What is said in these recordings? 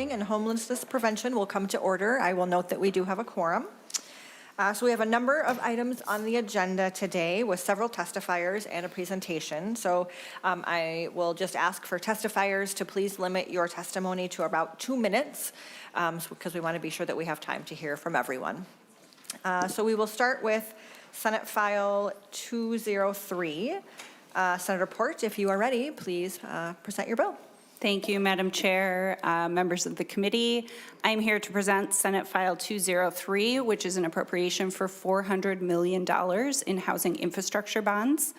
Housing and Homelessness Prevention will come to order. I will note that we do have a quorum. So we have a number of items on the agenda today with several testifiers and a presentation. So I will just ask for testifiers to please limit your testimony to about 2 minutes because we want to be sure that we have time to hear from everyone. So we will start with Senate File 203. Senator Port, if you are ready, please present your bill. Thank you, Madam Chair, members of the committee. I'm here to present Senate File 203, which is an appropriation for $400 million in housing infrastructure bonds.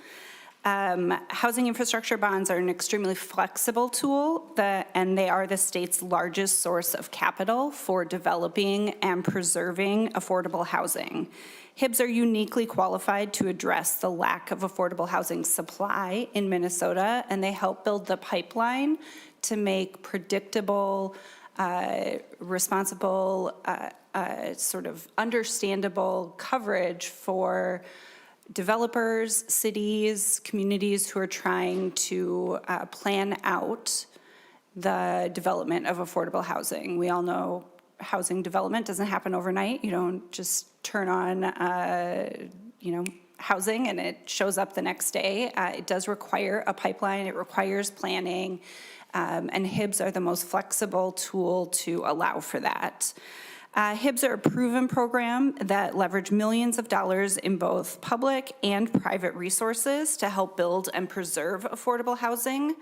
Housing infrastructure bonds are an extremely flexible tool, and they are the state's largest source of capital for developing and preserving affordable housing. HIBs are uniquely qualified to address the lack of affordable housing supply in Minnesota, and they help build the pipeline to make predictable, responsible, sort of understandable coverage for developers, cities, communities who are trying to plan out the development of affordable housing. We all know housing development doesn't happen overnight. You don't just turn on, housing and it shows up the next day. It does require a pipeline. It requires planning, and HIBs are the most flexible tool to allow for that. HIBs are a proven program that leverage millions of dollars in both public and private resources to help build and preserve affordable housing.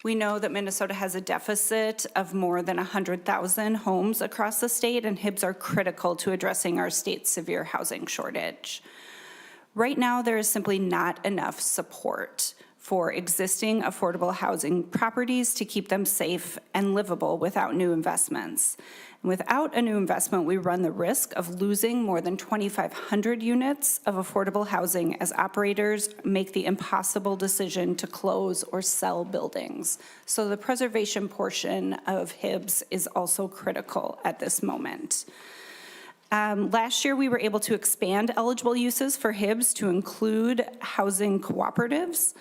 We know that Minnesota has a deficit of more than 100,000 homes across the state, and HIBs are critical to addressing our state's severe housing shortage. Right now, there is simply not enough support for existing affordable housing properties to keep them safe and livable without new investments. And without a new investment, we run the risk of losing more than 2,500 units of affordable housing as operators make the impossible decision to close or sell buildings. So the preservation portion of HIBs is also critical at this moment. Last year, we were able to expand eligible uses for HIBs to include housing cooperatives.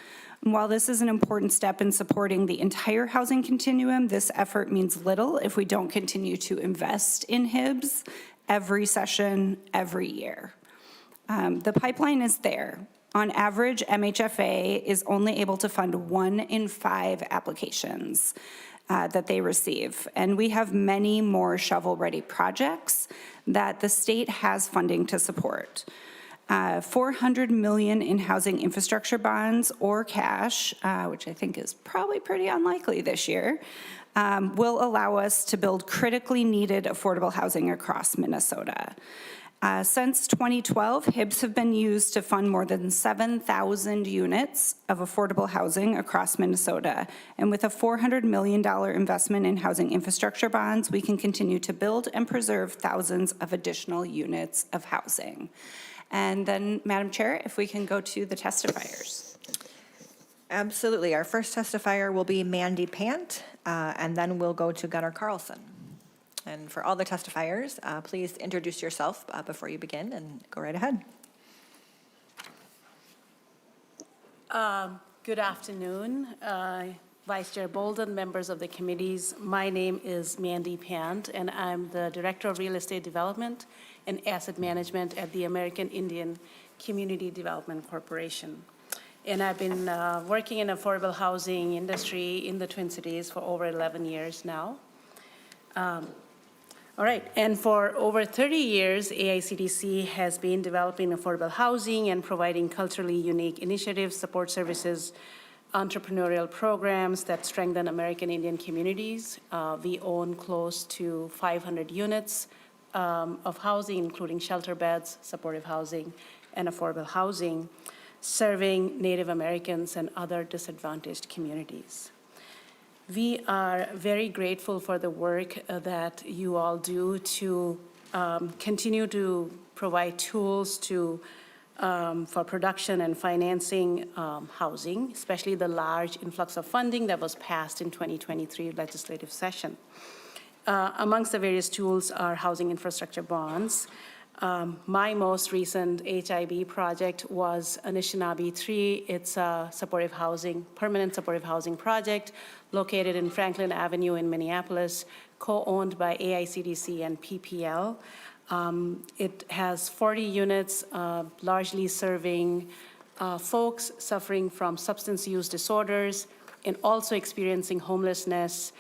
And while this is an important step in supporting the entire housing continuum, this effort means little if we don't continue to invest in HIBs every session, every year. The pipeline is there. On average, MHFA is only able to fund 1 in 5 applications that they receive. And we have many more shovel-ready projects that the state has funding to support. $400 million in housing infrastructure bonds or cash, which I think is probably pretty unlikely this year, will allow us to build critically needed affordable housing across Minnesota. Since 2012, HIBs have been used to fund more than 7,000 units of affordable housing across Minnesota. And with a $400 million investment in housing infrastructure bonds, we can continue to build and preserve thousands of additional units of housing. And then, Madam Chair, if we can go to the testifiers. Absolutely. Our first testifier will be Mandy Pant, and then we'll go to Gunnar Carlson. And for all the testifiers, please introduce yourself before you begin and go right ahead. Good afternoon, Vice Chair Boldon, members of the committees. My name is Mandy Pant, and I'm the Director of Real Estate Development and Asset Management at the American Indian Community Development Corporation. And I've been working in affordable housing industry in the Twin Cities for over 11 years now. All right, and for over 30 years, AICDC has been developing affordable housing and providing culturally unique initiatives, support services, entrepreneurial programs that strengthen American Indian communities. We own close to 500 units of housing, including shelter beds, supportive housing, and affordable housing, serving Native Americans and other disadvantaged communities. We are very grateful for the work that you all do to continue to provide tools to for production and financing housing, especially the large influx of funding that was passed in 2023 legislative session. Amongst the various tools are housing infrastructure bonds, My most recent HIB project was Anishinaabe 3. It's a supportive housing, permanent supportive housing project located in Franklin Avenue in Minneapolis, co-owned by AICDC and PPL. It has 40 units, largely serving folks suffering from substance use disorders and also experiencing homelessness.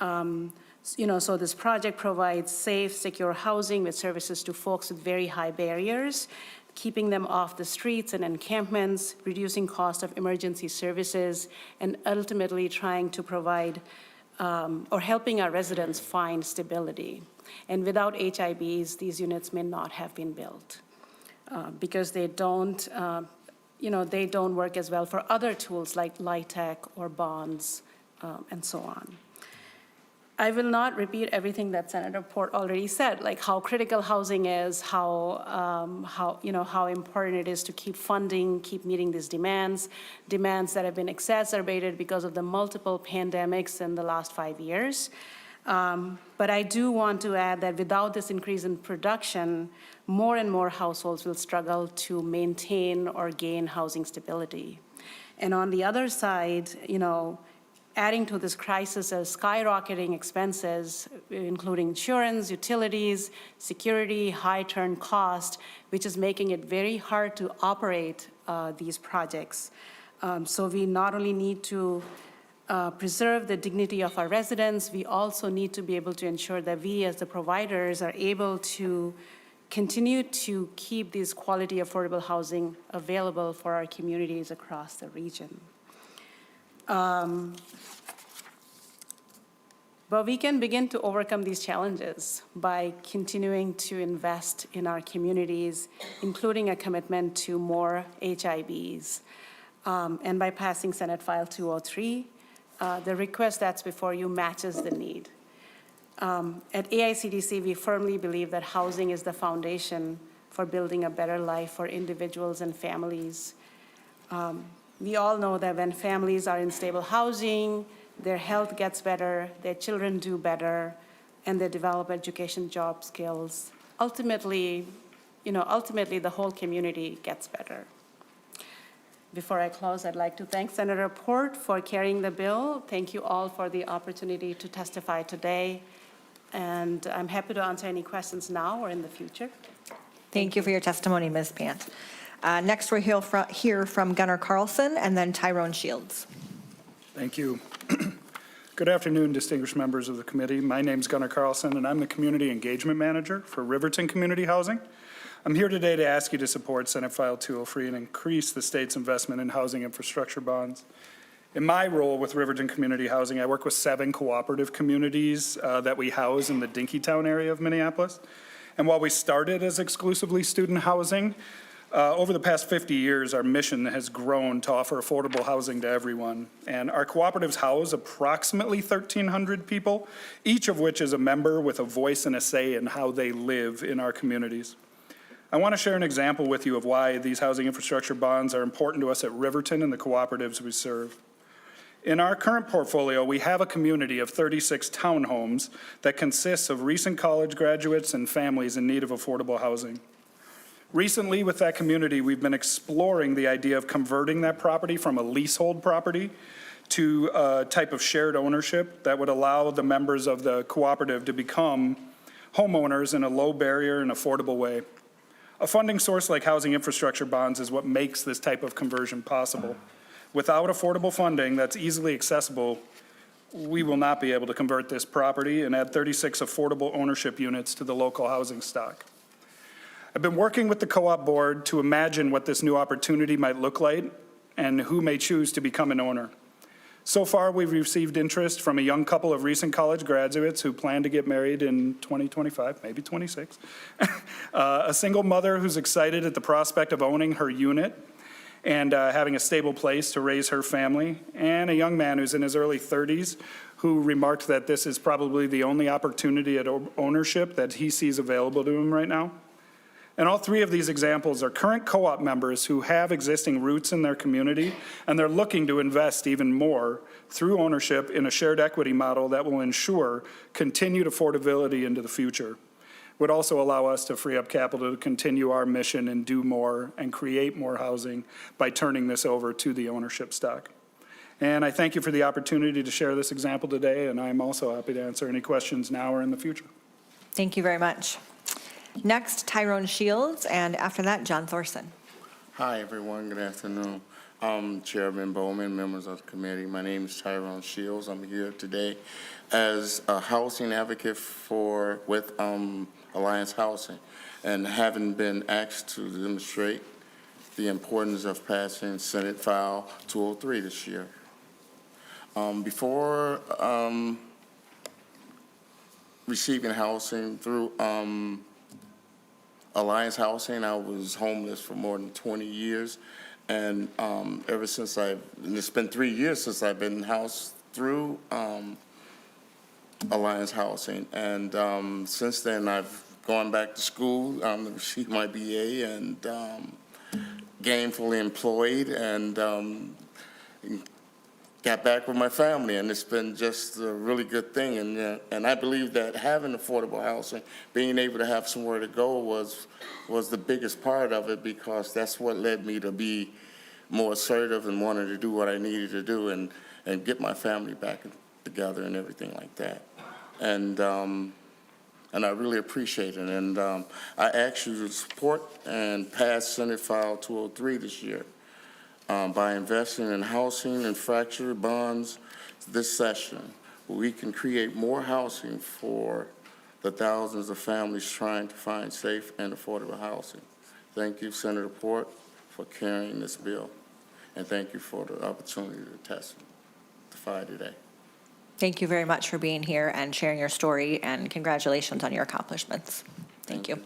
So this project provides safe, secure housing with services to folks with very high barriers, keeping them off the streets and encampments, reducing cost of emergency services, and ultimately trying to provide or helping our residents find stability. And without HIBs, these units may not have been built because they don't work as well for other tools like LIHTC or bonds and so on. I will not repeat everything that Senator Port already said, like how critical housing is, how important it is to keep funding, keep meeting these demands that have been exacerbated because of the multiple pandemics in the last 5 years. But I do want to add that without this increase in production, more and more households will struggle to maintain or gain housing stability. And on the other side, adding to this crisis are skyrocketing expenses, including insurance, utilities, security, high turn cost, which is making it very hard to operate these projects. So we not only need to preserve the dignity of our residents, we also need to be able to ensure that we as the providers are able to continue to keep this quality affordable housing available for our communities across the region. But we can begin to overcome these challenges by continuing to invest in our communities, including a commitment to more HIBs, and by passing Senate File 203. The request that's before you matches the need. At AICDC, we firmly believe that housing is the foundation for building a better life for individuals and families. We all know that when families are in stable housing, their health gets better, their children do better, and they develop education, job skills. Ultimately, the whole community gets better. Before I close, I'd like to thank Senator Port for carrying the bill. Thank you all for the opportunity to testify today. And I'm happy to answer any questions now or in the future. Thank you for your testimony, Ms. Pant. Next, we'll hear from Gunnar Carlson and then Tyrone Shields. Thank you. Good afternoon, distinguished members of the committee. My name is Gunnar Carlson, and I'm the Community Engagement Manager for Riverton Community Housing. I'm here today to ask you to support Senate File 203 and increase the state's investment in housing infrastructure bonds. In my role with Riverton Community Housing, I work with 7 cooperative communities that we house in the Dinkytown area of Minneapolis. And while we started as exclusively student housing, over the past 50 years, our mission has grown to offer affordable housing to everyone. And our cooperatives house approximately 1,300 people, each of which is a member with a voice and a say in how they live in our communities. I want to share an example with you of why these housing infrastructure bonds are important to us at Riverton and the cooperatives we serve. In our current portfolio, we have a community of 36 townhomes that consists of recent college graduates and families in need of affordable housing. Recently, with that community, we've been exploring the idea of converting that property from a leasehold property to a type of shared ownership that would allow the members of the cooperative to become homeowners in a low barrier and affordable way. A funding source like housing infrastructure bonds is what makes this type of conversion possible. Without affordable funding that's easily accessible, we will not be able to convert this property and add 36 affordable ownership units to the local housing stock. I've been working with the co-op board to imagine what this new opportunity might look like and who may choose to become an owner. So far, we've received interest from a young couple of recent college graduates who plan to get married in 2025, maybe 26. A single mother who's excited at the prospect of owning her unit and having a stable place to raise her family, and a young man who's in his early 30s who remarked that this is probably the only opportunity at ownership that he sees available to him right now. And all 3 of these examples are current co-op members who have existing roots in their community, and they're looking to invest even more through ownership in a shared equity model that will ensure continued affordability into the future. would also allow us to free up capital to continue our mission and do more and create more housing by turning this over to the ownership stock. And I thank you for the opportunity to share this example today, and I'm also happy to answer any questions now or in the future. Thank you very much. Next, Tyrone Shields, and after that, John Thorson. Hi, everyone. Good afternoon. Chairman Bowman, members of the committee. My name is Tyrone Shields. I'm here today as a housing advocate with Alliance Housing, and having been asked to demonstrate the importance of passing Senate File 203 this year. Before receiving housing through Alliance Housing, I was homeless for more than 20 years. And ever since it's been 3 years since I've been housed through Alliance Housing. And since then, I've gone back to school to receive my BA and gainfully employed and got back with my family, and it's been just a really good thing. And I believe that having affordable housing, being able to have somewhere to go was the biggest part of it, because that's what led me to be more assertive and wanted to do what I needed to do and get my family back together and everything like that. And I really appreciate it. And I ask you to support and pass Senate File 203 this year. By investing in housing and fracture bonds this session, we can create more housing for the thousands of families trying to find safe and affordable housing. Thank you, Senator Port, for carrying this bill, and thank you for the opportunity to testify today. Thank you very much for being here and sharing your story, and congratulations on your accomplishments. Thank you.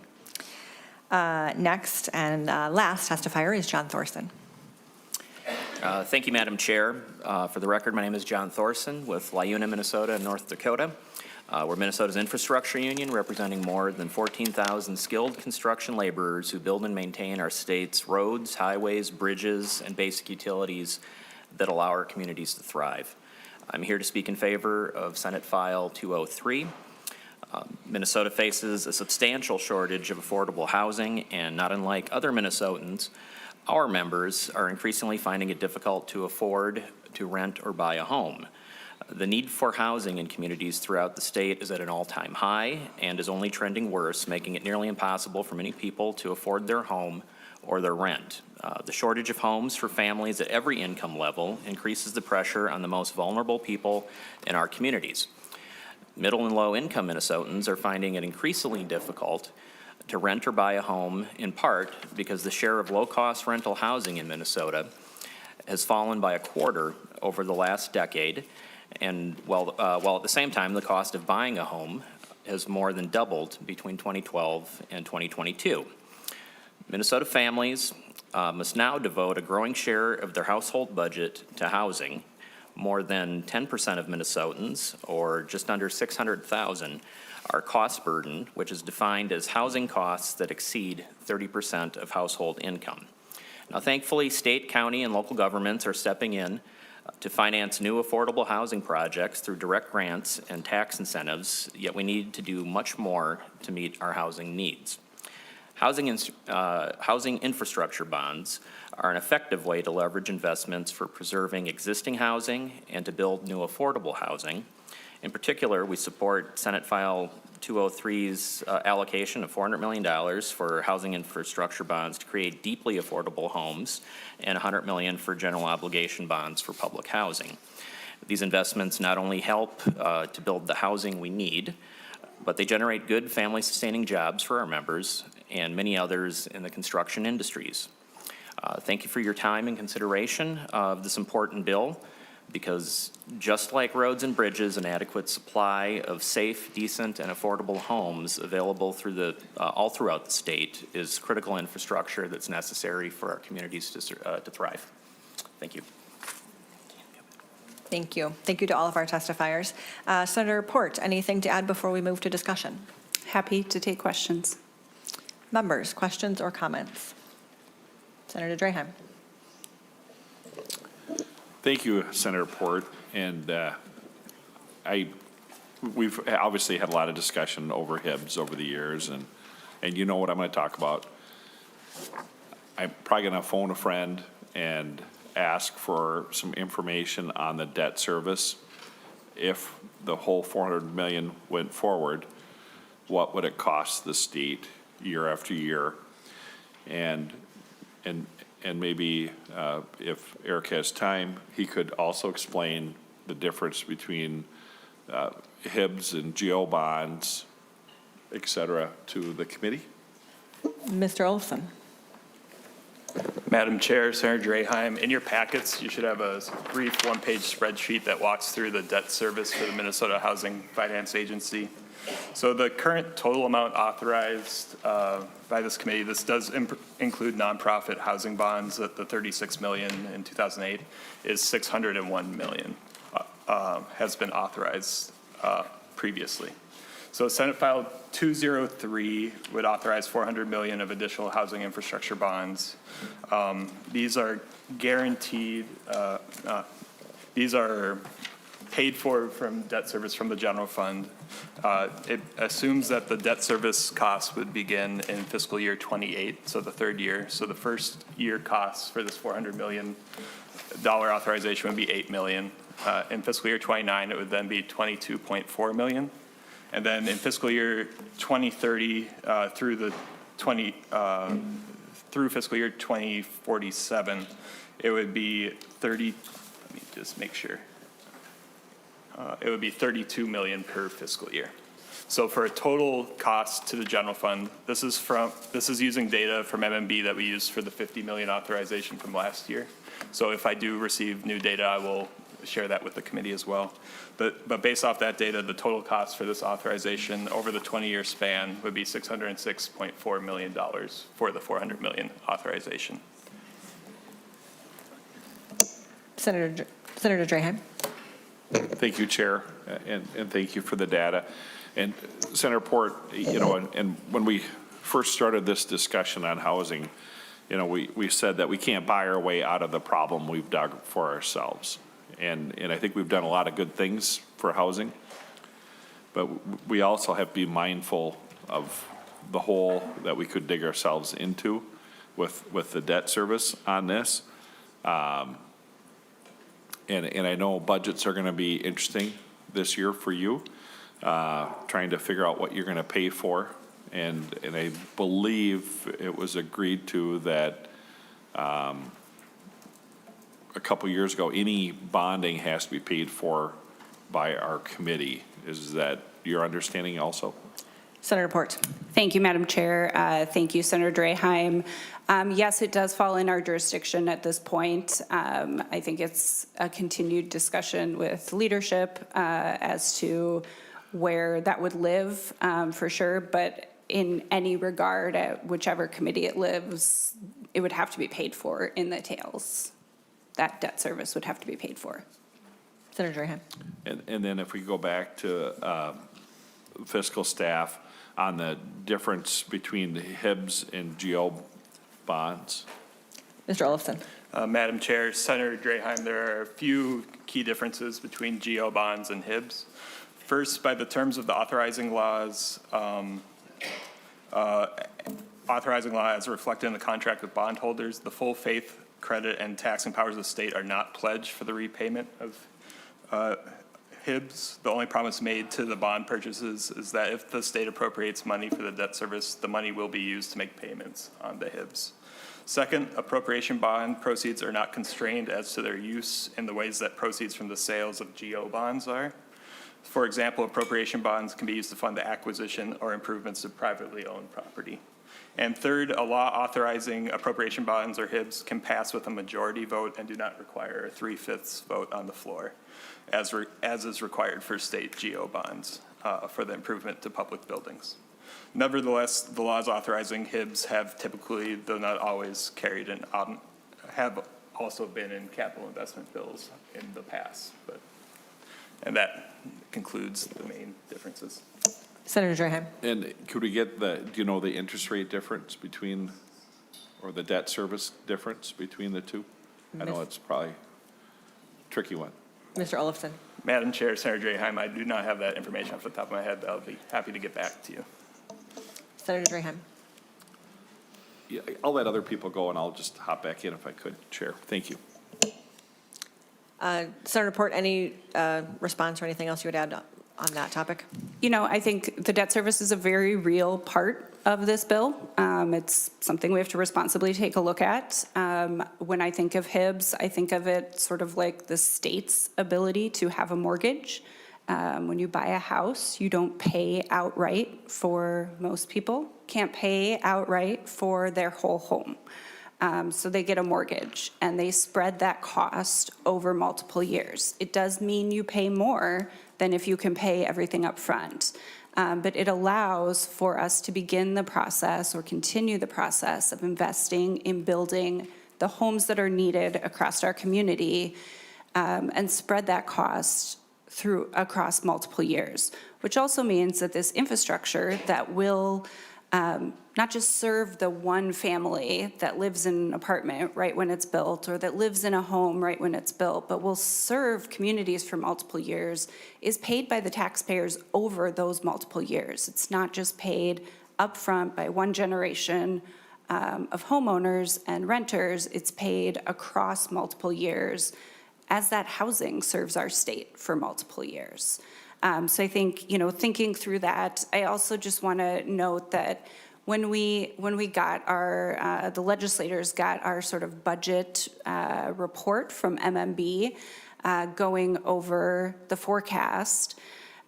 Next and last testifier is John Thorson. Thank you, Madam Chair. For the record, my name is John Thorson with LiUNA, Minnesota, and North Dakota. We're Minnesota's infrastructure union, representing more than 14,000 skilled construction laborers who build and maintain our state's roads, highways, bridges, and basic utilities that allow our communities to thrive. I'm here to speak in favor of Senate File 203. Minnesota faces a substantial shortage of affordable housing, and not unlike other Minnesotans, our members are increasingly finding it difficult to afford to rent or buy a home. The need for housing in communities throughout the state is at an all-time high and is only trending worse, making it nearly impossible for many people to afford their home or their rent. The shortage of homes for families at every income level increases the pressure on the most vulnerable people in our communities. Middle and low-income Minnesotans are finding it increasingly difficult to rent or buy a home, in part because the share of low-cost rental housing in Minnesota has fallen by a quarter over the last decade, and while at the same time the cost of buying a home has more than doubled between 2012 and 2022. Minnesota families must now devote a growing share of their household budget to housing. More than 10% of Minnesotans, or just under 600,000, are cost burden, which is defined as housing costs that exceed 30% of household income. Now, thankfully, state, county, and local governments are stepping in to finance new affordable housing projects through direct grants and tax incentives, yet we need to do much more to meet our housing needs. Housing infrastructure bonds are an effective way to leverage investments for preserving existing housing and to build new affordable housing. In particular, we support Senate File 203's allocation of $400 million for housing infrastructure bonds to create deeply affordable homes and $100 million for general obligation bonds for public housing. These investments not only help to build the housing we need, but they generate good family-sustaining jobs for our members and many others in the construction industries. Thank you for your time and consideration of this important bill, because just like roads and bridges, an adequate supply of safe, decent, and affordable homes available through all throughout the state is critical infrastructure that's necessary for our communities to thrive. Thank you. Thank you. Thank you to all of our testifiers. Senator Port, anything to add before we move to discussion? Happy to take questions. Members, questions or comments? Senator Draheim. Thank you, Senator Port. And I we've obviously had a lot of discussion over HIBs over the years, and you know what I'm going to talk about. I'm probably going to phone a friend and ask for some information on the debt service. If the whole 400 million went forward, what would it cost the state year after year? And maybe if Eric has time, he could also explain the difference between HIBs and GO bonds, et cetera, to the committee. Mr. Olson. Madam Chair, Senator Draheim, in your packets, you should have a brief one-page spreadsheet that walks through the debt service for the Minnesota Housing Finance Agency. So the current total amount authorized by this committee, this does include nonprofit housing bonds at the 36 million in 2008, is 601 million, has been authorized previously. So Senate File 203 would authorize 400 million of additional housing infrastructure bonds. These are guaranteed, these are paid for from debt service from the general fund. It assumes that the debt service costs would begin in fiscal year 28, so the third year. So the first year costs for this $400 million authorization would be 8 million. In fiscal year 29, it would then be 22.4 million. And then in fiscal year 2030 through fiscal year 2047, it would be 30, let me just make sure. It would be 32 million per fiscal year. So for a total cost to the general fund, this is using data from MMB that we used for the 50 million authorization from last year. So if I do receive new data, I will share that with the committee as well. But based off that data, the total cost for this authorization over the 20-year span would be $606.4 million for the 400 million authorization. Senator Draheim. Thank you, Chair, and thank you for the data. And Senator Port, you know, and when we first started this discussion on housing, you know, we said that we can't buy our way out of the problem we've dug for ourselves. And I think we've done a lot of good things for housing, but we also have to be mindful of the hole that we could dig ourselves into with the debt service on this. And I know budgets are going to be interesting this year for you, trying to figure out what you're going to pay for. And I believe it was agreed to that a couple years ago, any bonding has to be paid for by our committee. Is that your understanding also? Senator Port. Thank you, Madam Chair. Thank you, Senator Draheim. Yes, it does fall in our jurisdiction at this point. I think it's a continued discussion with leadership as to where that would live for sure, but in any regard, at whichever committee it lives, it would have to be paid for in the tails. That debt service would have to be paid for. Senator Draheim. And then if we go back to fiscal staff on the difference between the HIBs and GO bonds. Mr. Olson. Madam Chair, Senator Draheim, there are a few key differences between GO bonds and HIBs. First, by the terms of the authorizing laws, authorizing law as reflected in the contract with bondholders, the full faith, credit, and taxing powers of the state are not pledged for the repayment of HIBs. The only promise made to the bond purchases is that if the state appropriates money for the debt service, the money will be used to make payments on the HIBs. Second, appropriation bond proceeds are not constrained as to their use in the ways that proceeds from the sales of GO bonds are. For example, appropriation bonds can be used to fund the acquisition or improvements of privately owned property. And third, a law authorizing appropriation bonds or HIBs can pass with a majority vote and do not require a 3/5 vote on the floor, as is required for state GO bonds for the improvement to public buildings. Nevertheless, the laws authorizing HIBs have typically, though not always, carried and have also been in capital investment bills in the past. And that concludes the main differences. Senator Draheim. And could we get do you know the interest rate difference between, or the debt service difference between the two? I know it's probably a tricky one. Mr. Olson. Madam Chair, Senator Draheim, I do not have that information off the top of my head, but I'll be happy to get back to you. Senator Draheim. Yeah, I'll let other people go, and I'll just hop back in if I could, Chair. Thank you. Senator Port, any response or anything else you would add on that topic? You know, I think the debt service is a very real part of this bill. It's something we have to responsibly take a look at. When I think of HIBs, I think of it sort of like the state's ability to have a mortgage. When you buy a house, you don't pay outright for most people, can't pay outright for their whole home. So they get a mortgage and they spread that cost over multiple years. It does mean you pay more than if you can pay everything up front. But it allows for us to begin the process or continue the process of investing in building the homes that are needed across our community and spread that cost across multiple years, which also means that this infrastructure that will not just serve the one family that lives in an apartment right when it's built or that lives in a home right when it's built, but will serve communities for multiple years, is paid by the taxpayers over those multiple years. It's not just paid upfront by one generation of homeowners and renters, it's paid across multiple years as that housing serves our state for multiple years. So I think, you know, thinking through that, I also just want to note that when we got our, the legislators got our sort of budget report from MMB going over the forecast,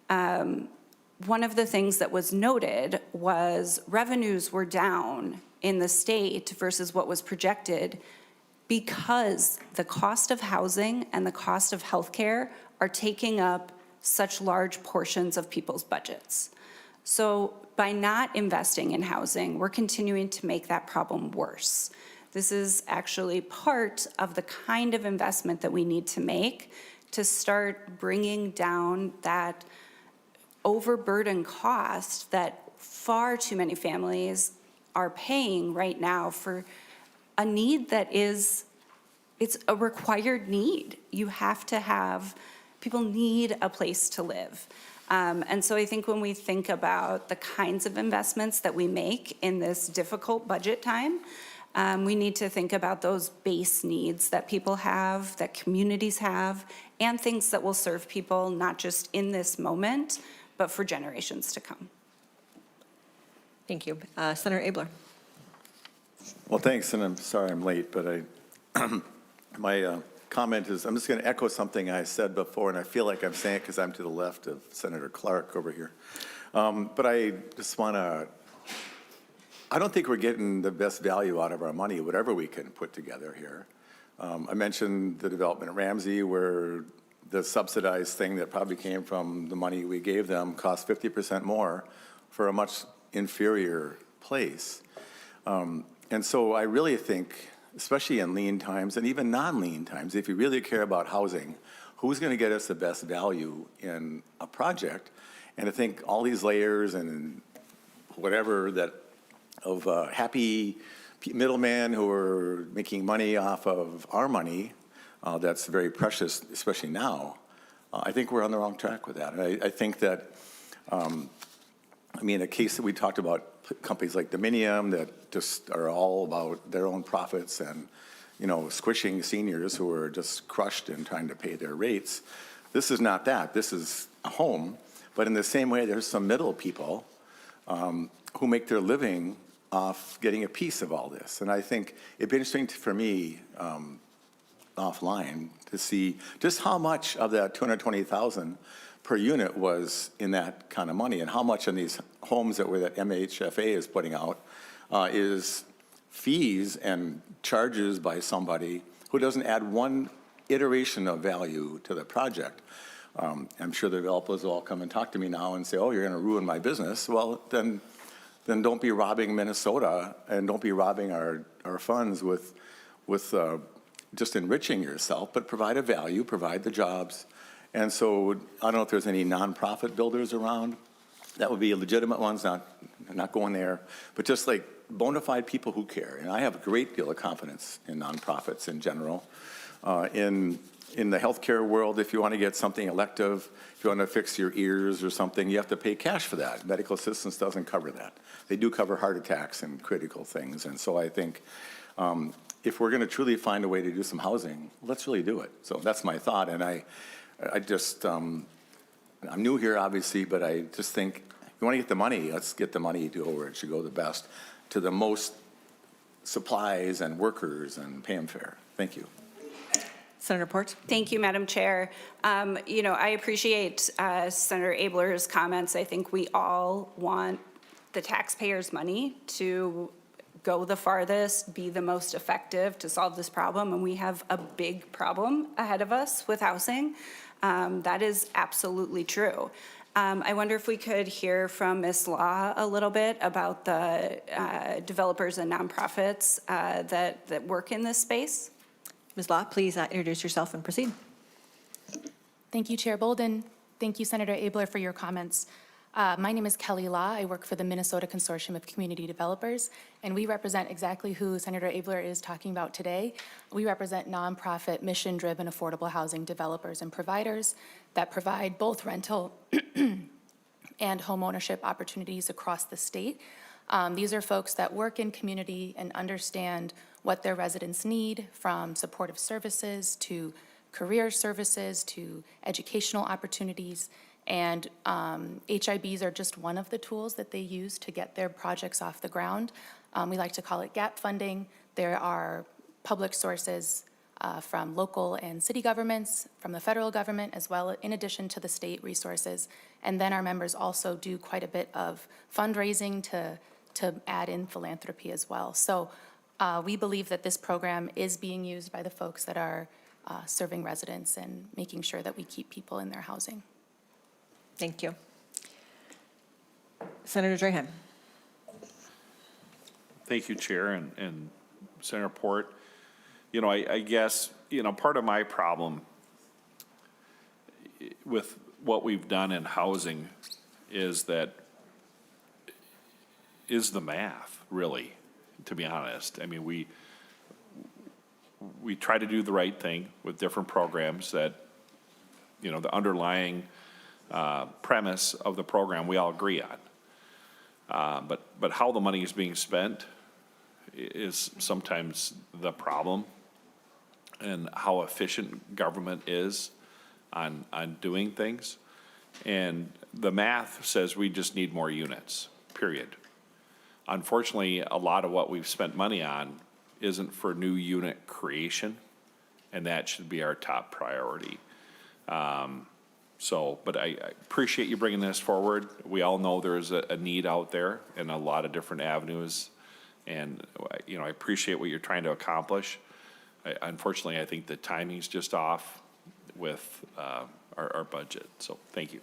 one of the things that was noted was revenues were down in the state versus what was projected because the cost of housing and the cost of healthcare are taking up such large portions of people's budgets. So by not investing in housing, we're continuing to make that problem worse. This is actually part of the kind of investment that we need to make to start bringing down that overburden cost that far too many families are paying right now for a need that is, it's a required need. You have to have, people need a place to live. And so I think when we think about the kinds of investments that we make in this difficult budget time, we need to think about those base needs that people have, that communities have, and things that will serve people not just in this moment, but for generations to come. Thank you. Senator Abler. Well, thanks, and I'm sorry I'm late, but my comment is, I'm just going to echo something I said before, and I feel like I'm saying it because I'm to the left of Senator Clark over here. But I just want to, I don't think we're getting the best value out of our money, whatever we can put together here. I mentioned the development at Ramsey, where the subsidized thing that probably came from the money we gave them cost 50% more for a much inferior place. And so I really think, especially in lean times and even non-lean times, if you really care about housing, who's going to get us the best value in a project? And I think all these layers and whatever that of happy middlemen who are making money off of our money, that's very precious, especially now. I think we're on the wrong track with that. And I think that, I mean, a case that we talked about, companies like Dominium that just are all about their own profits and, you know, squishing seniors who are just crushed in trying to pay their rates. This is not that. This is a home. But in the same way, there's some middle people who make their living off getting a piece of all this. And I think it'd be interesting for me offline to see just how much of that $220,000 per unit was in that kind of money, and how much in these homes that MHFA is putting out is fees and charges by somebody who doesn't add one iteration of value to the project. I'm sure the developers will all come and talk to me now and say, oh, you're going to ruin my business. Well, then don't be robbing Minnesota and don't be robbing our funds with just enriching yourself, but provide a value, provide the jobs. And so I don't know if there's any nonprofit builders around. That would be legitimate ones, not going there, but just like bona fide people who care. And I have a great deal of confidence in nonprofits in general, in in the healthcare world, if you want to get something elective, if you want to fix your ears or something, you have to pay cash for that. Medical assistance doesn't cover that. They do cover heart attacks and critical things. And so I think if we're going to truly find a way to do some housing, let's really do it. So that's my thought. And I just, I'm new here, obviously, but I just think if you want to get the money, let's get the money to where it should go the best, to the most supplies and workers, and pay them fair. Thank you. Senator Port? Thank you, Madam Chair. I appreciate Senator Abler's comments. I think we all want the taxpayers' money to go the farthest, be the most effective to solve this problem, and we have a big problem ahead of us with housing. That is absolutely true. I wonder if we could hear from Ms. Law a little bit about the developers and nonprofits that work in this space. Ms. Law, please introduce yourself and proceed. Thank you, Chair Boldon. Thank you, Senator Abler, for your comments. My name is Kelly Law. I work for the Minnesota Consortium of Community Developers, and we represent exactly who Senator Abler is talking about today. We represent nonprofit, mission-driven, affordable housing developers and providers that provide both rental and home ownership opportunities across the state. These are folks that work in community and understand what their residents need, from supportive services to career services to educational opportunities. And HIBs are just one of the tools that they use to get their projects off the ground. We like to call it gap funding. There are public sources from local and city governments, from the federal government, as well, in addition to the state resources. And then our members also do quite a bit of fundraising to add in philanthropy as well. So we believe that this program is being used by the folks that are serving residents and making sure that we keep people in their housing. Thank you. Senator Drahan. Thank you, Chair, and Senator Port. I guess, part of my problem with what we've done in housing is the math, really, to be honest. I mean, we try to do the right thing with different programs that, the underlying premise of the program we all agree on. But how the money is being spent is sometimes the problem, and how efficient government is on doing things. And the math says we just need more units, period. Unfortunately, a lot of what we've spent money on isn't for new unit creation, and that should be our top priority. But I appreciate you bringing this forward. We all know there's a need out there in a lot of different avenues, and I appreciate what you're trying to accomplish. Unfortunately, I think the timing's just off with our budget. So thank you.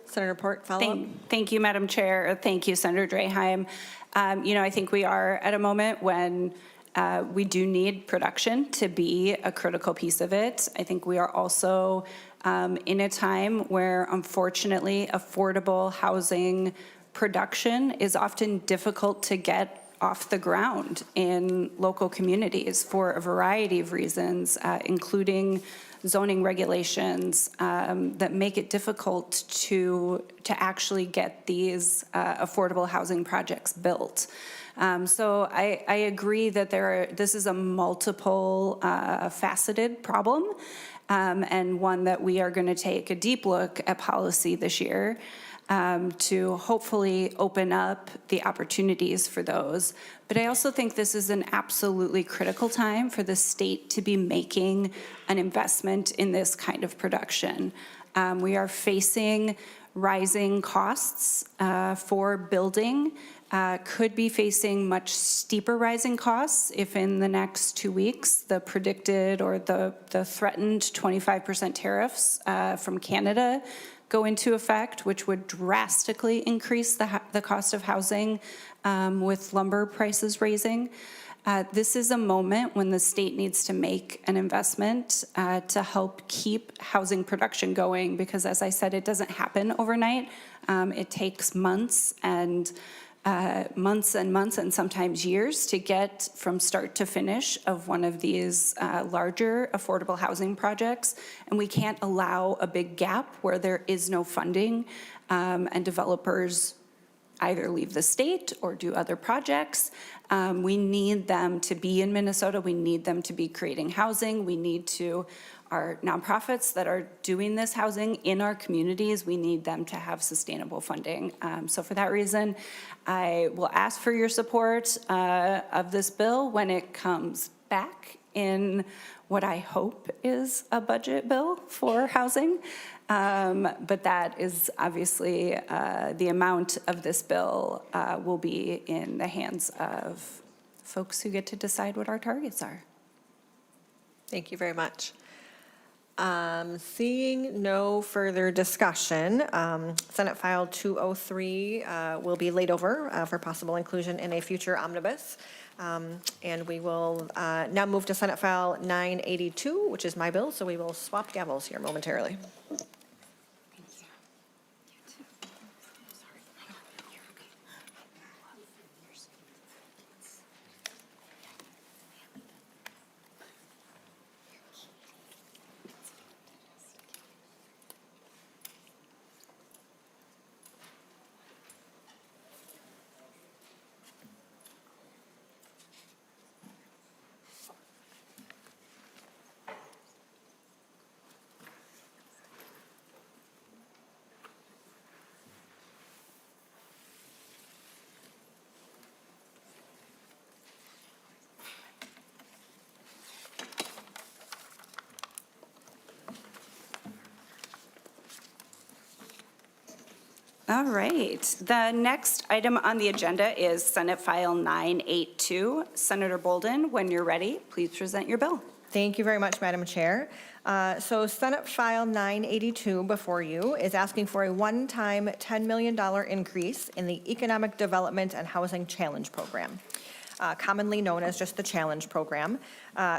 Senator Port, follow up. Thank you, Madam Chair. Thank you, Senator Draheim. I think we are at a moment when we do need production to be a critical piece of it. I think we are also in a time where, unfortunately, affordable housing production is often difficult to get off the ground in local communities for a variety of reasons, including zoning regulations that make it difficult to actually get these affordable housing projects built. So I agree that this is a multiple faceted problem, and one that we are going to take a deep look at policy this year to hopefully open up the opportunities for those. But I also think this is an absolutely critical time for the state to be making an investment in this kind of production. We are facing rising costs for building, could be facing much steeper rising costs if in the next 2 weeks the predicted or the threatened 25% tariffs from Canada go into effect, which would drastically increase the cost of housing with lumber prices raising. This is a moment when the state needs to make an investment to help keep housing production going, because as I said, it doesn't happen overnight. It takes months and months and months and sometimes years to get from start to finish of one of these larger affordable housing projects. And we can't allow a big gap where there is no funding and developers either leave the state or do other projects. We need them to be in Minnesota. We need them to be creating housing. We need to, our nonprofits that are doing this housing in our communities, we need them to have sustainable funding. So for that reason, I will ask for your support of this bill when it comes back in what I hope is a budget bill for housing. But that is obviously, the amount of this bill will be in the hands of folks who get to decide what our targets are. Thank you very much. Seeing no further discussion, Senate File 203 will be laid over for possible inclusion in a future omnibus. And we will now move to Senate File 982, which is my bill, so we will swap gavels here momentarily. All right, the next item on the agenda is Senate File 982. Senator Boldon, when you're ready, please present your bill. Thank you very much, Madam Chair. So Senate File 982 before you is asking for a one-time $10 million increase in the Economic Development and Housing Challenge Program, commonly known as just the Challenge Program.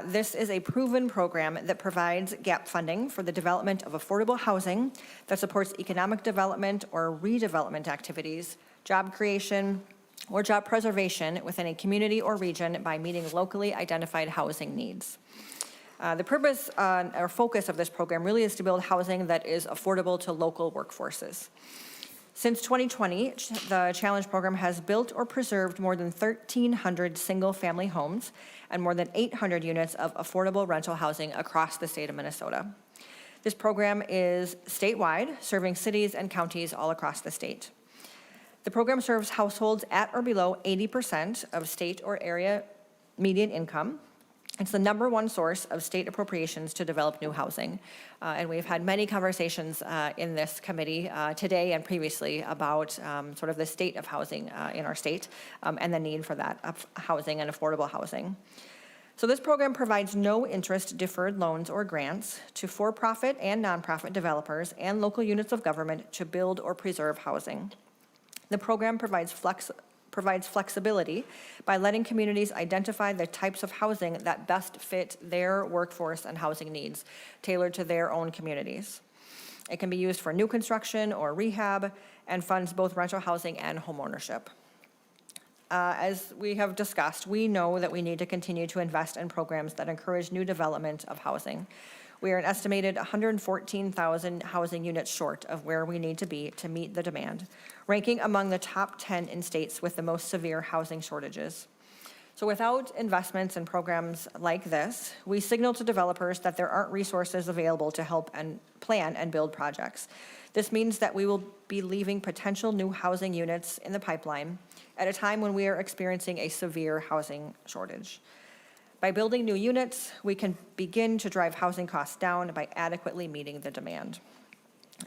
This is a proven program that provides gap funding for the development of affordable housing that supports economic development or redevelopment activities, job creation, or job preservation within a community or region by meeting locally identified housing needs. The purpose or focus of this program really is to build housing that is affordable to local workforces. Since 2020, the Challenge Program has built or preserved more than 1,300 single-family homes and more than 800 units of affordable rental housing across the state of Minnesota. This program is statewide, serving cities and counties all across the state. The program serves households at or below 80% of state or area median income. It's the #1 source of state appropriations to develop new housing. And we've had many conversations in this committee today and previously about sort of the state of housing in our state and the need for that housing and affordable housing. So this program provides no interest deferred loans or grants to for-profit and nonprofit developers and local units of government to build or preserve housing. The program provides flexibility by letting communities identify the types of housing that best fit their workforce and housing needs, tailored to their own communities. It can be used for new construction or rehab and funds both rental housing and homeownership. As we have discussed, we know that we need to continue to invest in programs that encourage new development of housing. We are an estimated 114,000 housing units short of where we need to be to meet the demand, ranking among the top 10 in states with the most severe housing shortages. So without investments in programs like this, we signal to developers that there aren't resources available to help and plan and build projects. This means that we will be leaving potential new housing units in the pipeline at a time when we are experiencing a severe housing shortage. By building new units, we can begin to drive housing costs down by adequately meeting the demand.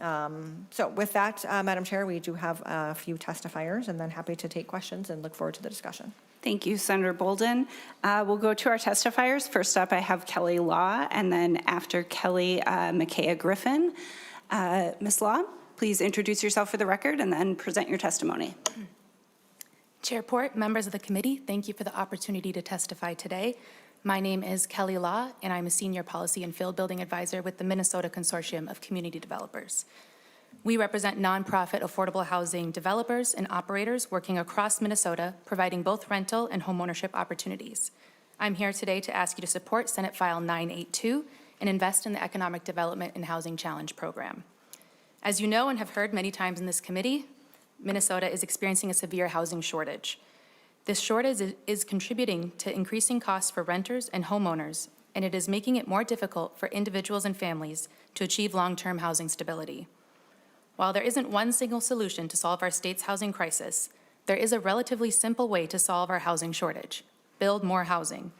So with that, Madam Chair, we do have a few testifiers and then happy to take questions and look forward to the discussion. Thank you, Senator Boldon. We'll go to our testifiers. First up, I have Kelly Law, and then after Kelly, Micaiah Griffin. Ms. Law, please introduce yourself for the record and then present your testimony. Chair Port, members of the committee, thank you for the opportunity to testify today. My name is Kelly Law, and I'm a Senior Policy and Field Building Advisor with the Minnesota Consortium of Community Developers. We represent nonprofit affordable housing developers and operators working across Minnesota, providing both rental and homeownership opportunities. I'm here today to ask you to support Senate File 982 and invest in the Economic Development and Housing Challenge Program. As you know and have heard many times in this committee, Minnesota is experiencing a severe housing shortage. This shortage is contributing to increasing costs for renters and homeowners, and it is making it more difficult for individuals and families to achieve long-term housing stability. While there isn't one single solution to solve our state's housing crisis, there is a relatively simple way to solve our housing shortage: build more housing.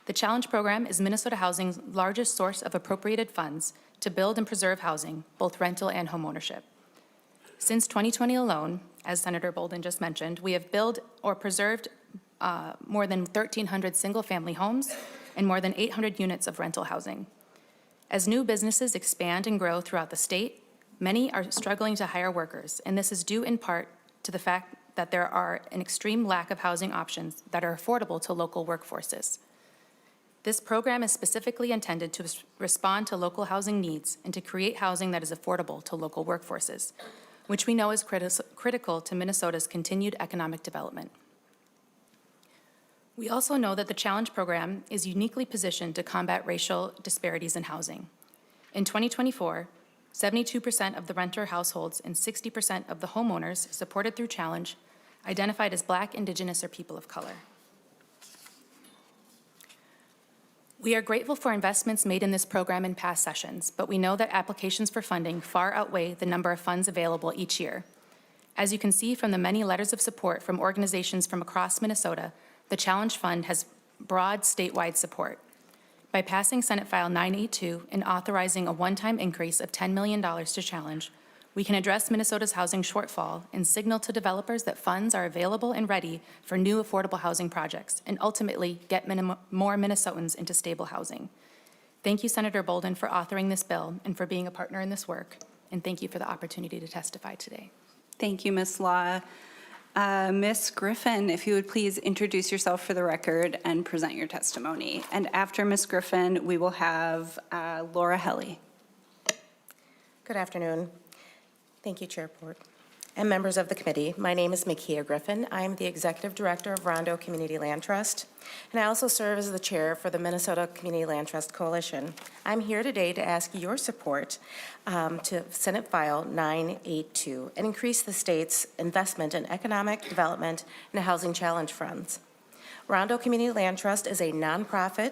The Challenge Program is Minnesota Housing's largest source of appropriated funds to build and preserve housing, both rental and homeownership. Since 2020 alone, as Senator Boldon just mentioned, we have built or preserved more than 1,300 single-family homes and more than 800 units of rental housing. As new businesses expand and grow throughout the state, many are struggling to hire workers, and this is due in part to the fact that there are an extreme lack of housing options that are affordable to local workforces. This program is specifically intended to respond to local housing needs and to create housing that is affordable to local workforces, which we know is critical to Minnesota's continued economic development. We also know that the Challenge Program is uniquely positioned to combat racial disparities in housing. In 2024, 72% of the renter households and 60% of the homeowners supported through Challenge identified as Black, Indigenous, or people of color. We are grateful for investments made in this program in past sessions, but we know that applications for funding far outweigh the number of funds available each year. As you can see from the many letters of support from organizations from across Minnesota, the Challenge Fund has broad statewide support. By passing Senate File 982 and authorizing a one-time increase of $10 million to Challenge, we can address Minnesota's housing shortfall and signal to developers that funds are available and ready for new affordable housing projects and ultimately get more Minnesotans into stable housing. Thank you, Senator Boldon, for authoring this bill and for being a partner in this work. And thank you for the opportunity to testify today. Thank you, Ms. Law. Ms. Griffin, if you would please introduce yourself for the record and present your testimony. And after Ms. Griffin, we will have Laura Helly. Good afternoon. Thank you, Chair Port, and members of the committee. My name is Makia Griffin. I'm the Executive Director of Rondo Community Land Trust, and I also serve as the Chair for the Minnesota Community Land Trust Coalition. I'm here today to ask your support to Senate File 982 and increase the state's investment in economic development and housing challenge funds. Rondo Community Land Trust is a nonprofit,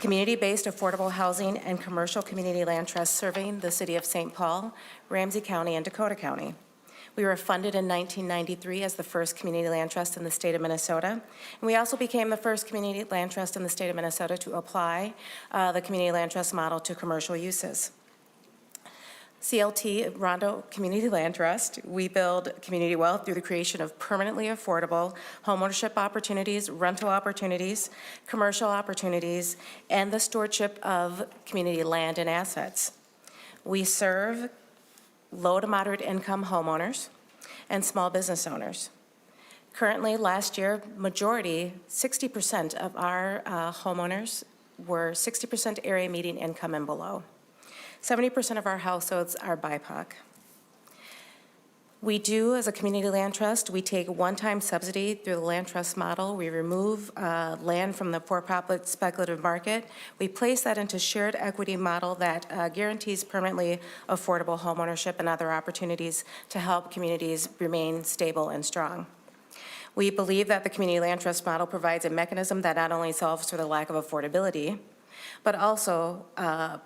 community-based affordable housing and commercial community land trust serving the city of St. Paul, Ramsey County, and Dakota County. We were funded in 1993 as the first community land trust in the state of Minnesota, and we also became the first community land trust in the state of Minnesota to apply the community land trust model to commercial uses. CLT, Rondo Community Land Trust, we build community wealth through the creation of permanently affordable homeownership opportunities, rental opportunities, commercial opportunities, and the stewardship of community land and assets. We serve low to moderate income homeowners and small business owners. Currently, last year, 60% of our homeowners were 60% area median income and below. 70% of our households are BIPOC. We do, as a community land trust, we take one-time subsidy through the land trust model. We remove land from the for-profit speculative market. We place that into shared equity model that guarantees permanently affordable homeownership and other opportunities to help communities remain stable and strong. We believe that the community land trust model provides a mechanism that not only solves for the lack of affordability, but also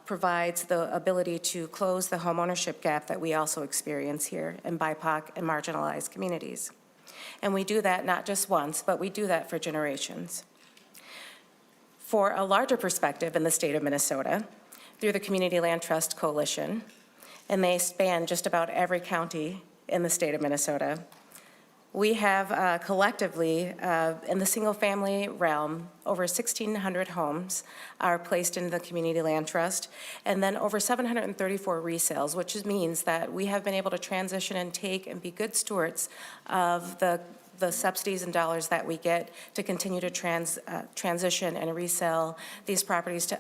provides the ability to close the homeownership gap that we also experience here in BIPOC and marginalized communities. And we do that not just once, but we do that for generations. For a larger perspective in the state of Minnesota, through the Community Land Trust Coalition, and they span just about every county in the state of Minnesota, we have collectively, in the single-family realm, over 1,600 homes are placed in the Community Land Trust, and then over 734 resales, which means that we have been able to transition and take and be good stewards of the subsidies and dollars that we get to continue to transition and resell these properties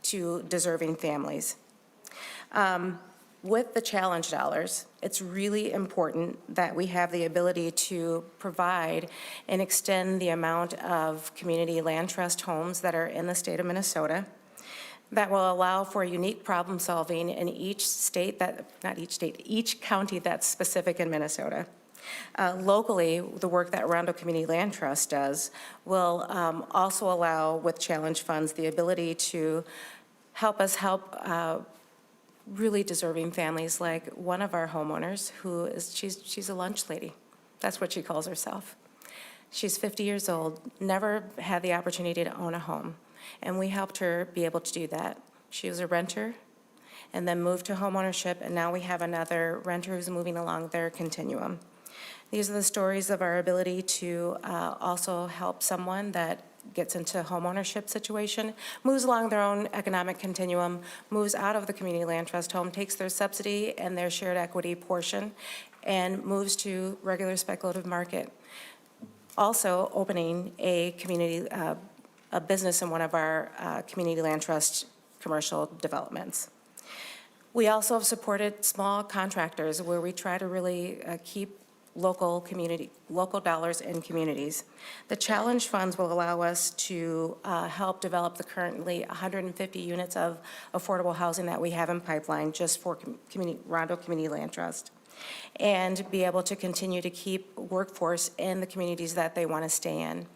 to deserving families. With the challenge dollars, it's really important that we have the ability to provide and extend the amount of community land trust homes that are in the state of Minnesota that will allow for unique problem solving in each state each county that's specific in Minnesota. Locally, the work that Rondo Community Land Trust does will also allow, with challenge funds, the ability to help us help really deserving families, like one of our homeowners she's a lunch lady. That's what she calls herself. She's 50 years old, never had the opportunity to own a home, and we helped her be able to do that. She was a renter and then moved to homeownership, and now we have another renter who's moving along their continuum. These are the stories of our ability to also help someone that gets into a homeownership situation, moves along their own economic continuum, moves out of the community land trust home, takes their subsidy and their shared equity portion, and moves to regular speculative market. Also opening a community, a business in one of our community land trust commercial developments. We also have supported small contractors where we try to really keep local dollars in communities. The challenge funds will allow us to help develop the currently 150 units of affordable housing that we have in pipeline just for Rondo Community Land Trust, and be able to continue to keep workforce in the communities that they want to stay in.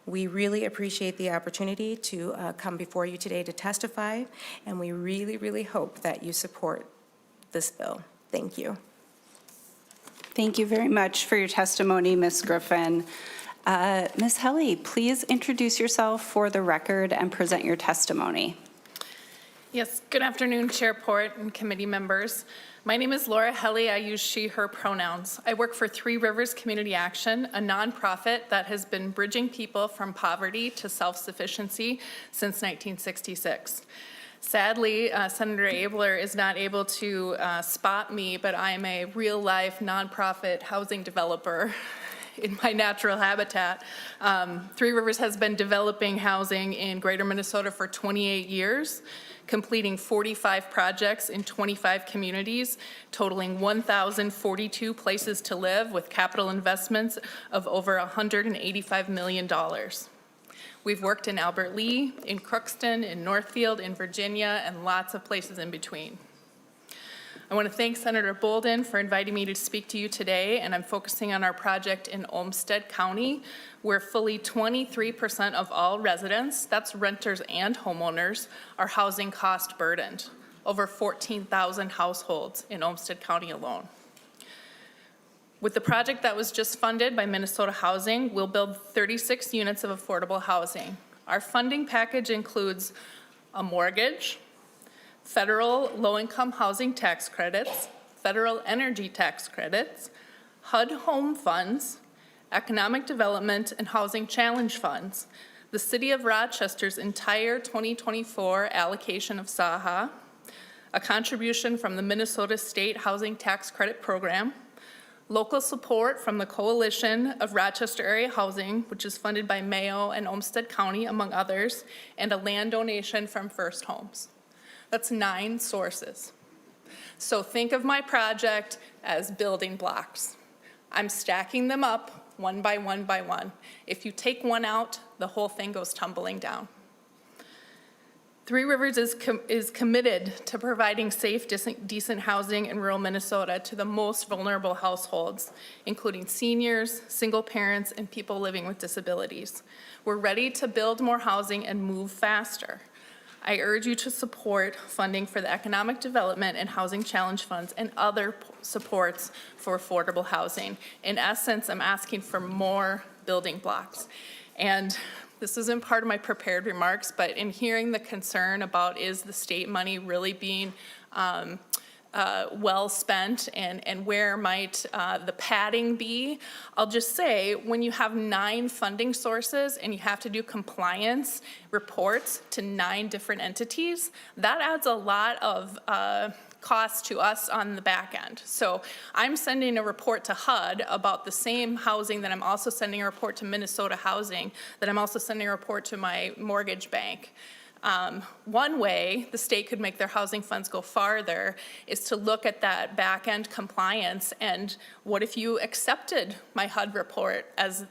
We really appreciate the opportunity to come before you today to testify, and we really, really hope that you support this bill. Thank you. Thank you very much for your testimony, Ms. Griffin. Ms. Helly, please introduce yourself for the record and present your testimony. Yes, good afternoon, Chair Port and committee members. My name is Laura Helly. I use she, her pronouns. I work for Three Rivers Community Action, a nonprofit that has been bridging people from poverty to self-sufficiency since 1966. Sadly, Senator Abler is not able to spot me, but I am a real-life nonprofit housing developer in my natural habitat. Three Rivers has been developing housing in Greater Minnesota for 28 years, completing 45 projects in 25 communities, totaling 1,042 places to live with capital investments of over $185 million. We've worked in Albert Lee, in Crookston, in Northfield, in Virginia, and lots of places in between. I want to thank Senator Boldon for inviting me to speak to you today, and I'm focusing on our project in Olmsted County, where fully 23% of all residents, that's renters and homeowners, are housing cost burdened, over 14,000 households in Olmsted County alone. With the project that was just funded by Minnesota Housing, we'll build 36 units of affordable housing. Our funding package includes a mortgage, federal low-income housing tax credits, federal energy tax credits, HUD home funds, economic development and housing challenge funds, the City of Rochester's entire 2024 allocation of SAHA, a contribution from the Minnesota State Housing Tax Credit Program, local support from the Coalition of Rochester Area Housing, which is funded by Mayo and Olmsted County, among others, and a land donation from First Homes. That's 9 sources. So think of my project as building blocks. I'm stacking them up one by one by one. If you take one out, the whole thing goes tumbling down. Three Rivers is committed to providing safe, decent housing in rural Minnesota to the most vulnerable households, including seniors, single parents, and people living with disabilities. We're ready to build more housing and move faster. I urge you to support funding for the Economic Development and Housing Challenge Funds and other supports for affordable housing. In essence, I'm asking for more building blocks. And this isn't part of my prepared remarks, but in hearing the concern about is the state money really being well spent and where might the padding be, I'll just say when you have 9 funding sources and you have to do compliance reports to 9 different entities, that adds a lot of cost to us on the back end. So I'm sending a report to HUD about the same housing that I'm also sending a report to Minnesota Housing, that I'm also sending a report to my mortgage bank. One way the state could make their housing funds go farther is to look at that back-end compliance, and what if you accepted my HUD report as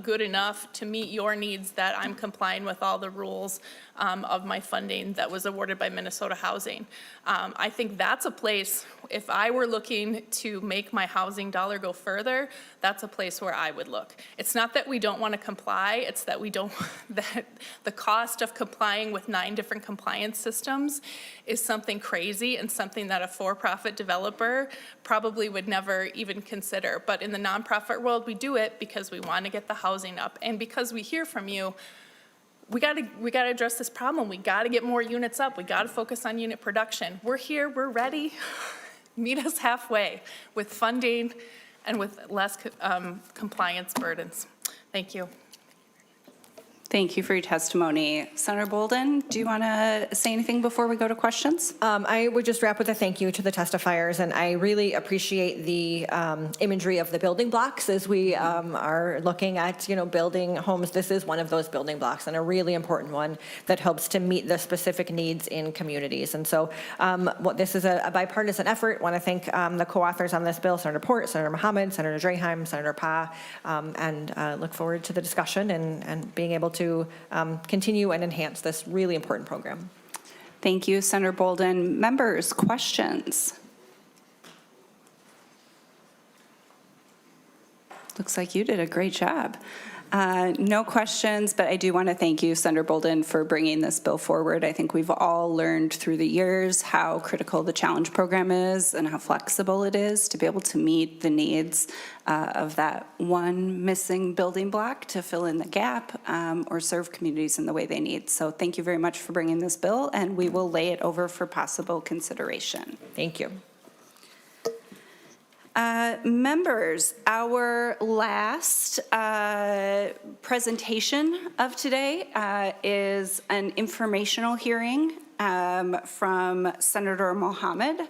good enough to meet your needs, that I'm complying with all the rules of my funding that was awarded by Minnesota Housing. I think that's a place, if I were looking to make my housing dollar go further, that's a place where I would look. It's not that we don't want to comply, it's that we don't, that the cost of complying with 9 different compliance systems is something crazy and something that a for-profit developer probably would never even consider. But in the nonprofit world, we do it because we want to get the housing up, and because we hear from you, we got to address this problem. We got to get more units up. We got to focus on unit production. We're here. We're ready. Meet us halfway with funding and with less compliance burdens. Thank you. Thank you for your testimony. Senator Boldon, do you want to say anything before we go to questions? I would just wrap with a thank you to the testifiers, and I really appreciate the imagery of the building blocks as we are looking at, building homes. This is one of those building blocks, and a really important one that helps to meet the specific needs in communities. And so this is a bipartisan effort. I want to thank the co-authors on this bill, Senator Port, Senator Mohammed, Senator Draheim, Senator Pa, and look forward to the discussion and being able to continue and enhance this really important program. Thank you, Senator Boldon. Members, questions? Looks like you did a great job. No questions, but I do want to thank you, Senator Boldon, for bringing this bill forward. I think we've all learned through the years how critical the challenge program is and how flexible it is to be able to meet the needs of that one missing building block to fill in the gap or serve communities in the way they need. So thank you very much for bringing this bill, and we will lay it over for possible consideration. Thank you. Members, our last presentation of today is an informational hearing from Senator Mohammed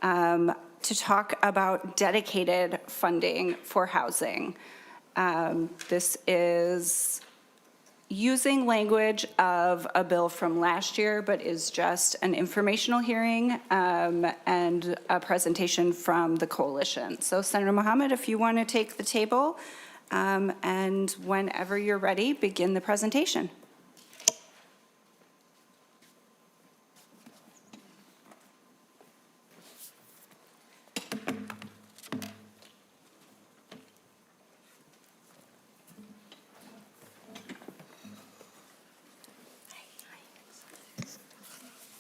to talk about dedicated funding for housing. This is using language of a bill from last year, but is just an informational hearing and a presentation from the coalition. So Senator Mohammed, if you want to take the table, and whenever you're ready, begin the presentation.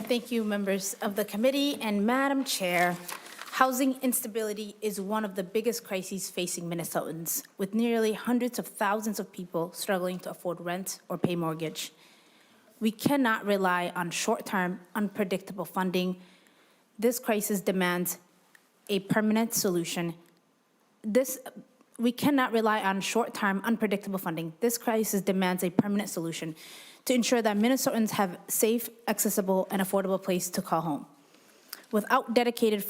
Thank you, members of the committee and Madam Chair. Housing instability is one of the biggest crises facing Minnesotans, with nearly hundreds of thousands of people struggling to afford rent or pay mortgage. We cannot rely on short-term, unpredictable funding. This crisis demands a permanent solution. We cannot rely on short-term, unpredictable funding. This crisis demands a permanent solution to ensure that Minnesotans have safe, accessible, and affordable place to call home. Without dedicated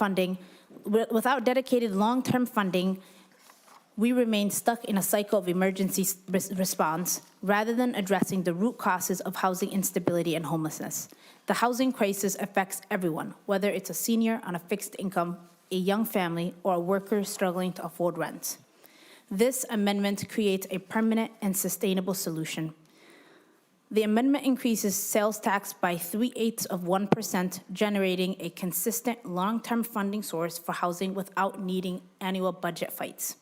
long-term funding, we remain stuck in a cycle of emergency response rather than addressing the root causes of housing instability and homelessness. The housing crisis affects everyone, whether it's a senior on a fixed income, a young family, or a worker struggling to afford rent. This amendment creates a permanent and sustainable solution. The amendment increases sales tax by 0.3%, generating a consistent long-term funding source for housing without needing annual budget fights.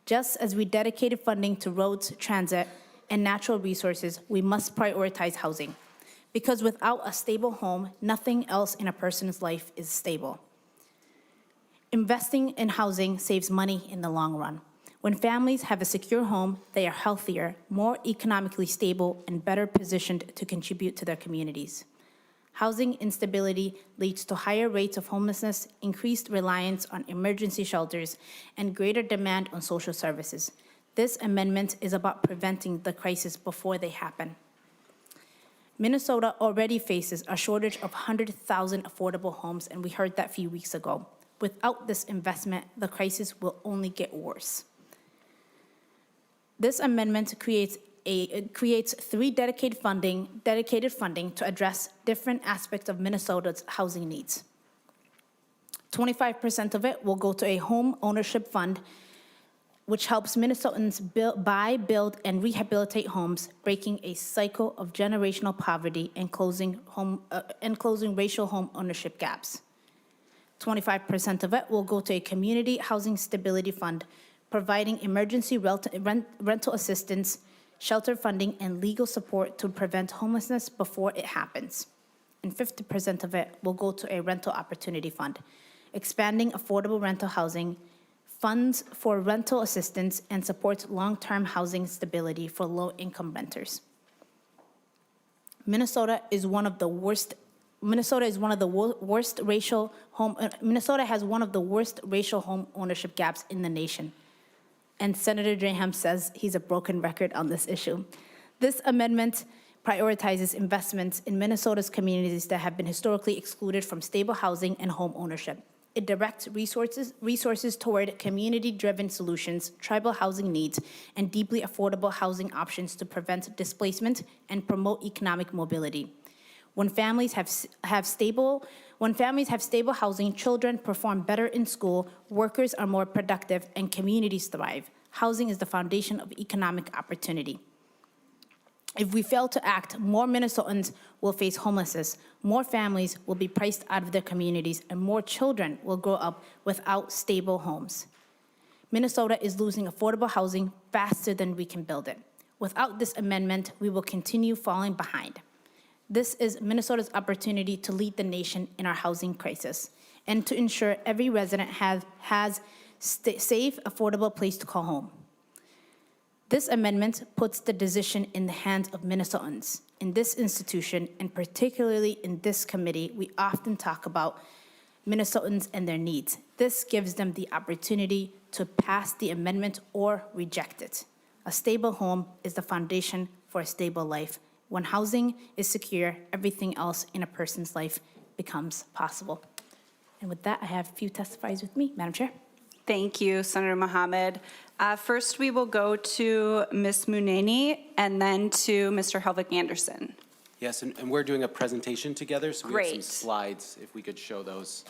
Just as we dedicated funding to roads, transit, and natural resources, we must prioritize housing, because without a stable home, nothing else in a person's life is stable. Investing in housing saves money in the long run. When families have a secure home, they are healthier, more economically stable, and better positioned to contribute to their communities. Housing instability leads to higher rates of homelessness, increased reliance on emergency shelters, and greater demand on social services. This amendment is about preventing the crisis before they happen. Minnesota already faces a shortage of 100,000 affordable homes, and we heard that a few weeks ago. Without this investment, the crisis will only get worse. This amendment creates three dedicated funding to address different aspects of Minnesota's housing needs. 25% of it will go to a home ownership fund, which helps Minnesotans buy, build, and rehabilitate homes, breaking a cycle of generational poverty and closing racial home ownership gaps. 25% of it will go to a community housing stability fund, providing emergency rental assistance, shelter funding, and legal support to prevent homelessness before it happens. And 50% of it will go to a rental opportunity fund, expanding affordable rental housing, funds for rental assistance, and supports long-term housing stability for low-income renters. Minnesota has one of the worst racial home ownership gaps in the nation. And Senator Graham says he's a broken record on this issue. This amendment prioritizes investments in Minnesota's communities that have been historically excluded from stable housing and home ownership. It directs resources toward community-driven solutions, tribal housing needs, and deeply affordable housing options to prevent displacement and promote economic mobility. When families have stable housing, children perform better in school, workers are more productive, and communities thrive. Housing is the foundation of economic opportunity. If we fail to act, more Minnesotans will face homelessness, more families will be priced out of their communities, and more children will grow up without stable homes. Minnesota is losing affordable housing faster than we can build it. Without this amendment, we will continue falling behind. This is Minnesota's opportunity to lead the nation in our housing crisis and to ensure every resident has safe, affordable place to call home. This amendment puts the decision in the hands of Minnesotans. In this institution, and particularly in this committee, we often talk about Minnesotans and their needs. This gives them the opportunity to pass the amendment or reject it. A stable home is the foundation for a stable life. When housing is secure, everything else in a person's life becomes possible. And with that, I have a few testifiers with me, Madam Chair. Thank you, Senator Mohammed. First, we will go to Ms. Muneni and then to Mr. Helvig Anderson. Yes, and we're doing a presentation together, so we have some Great. slides, if we could show those.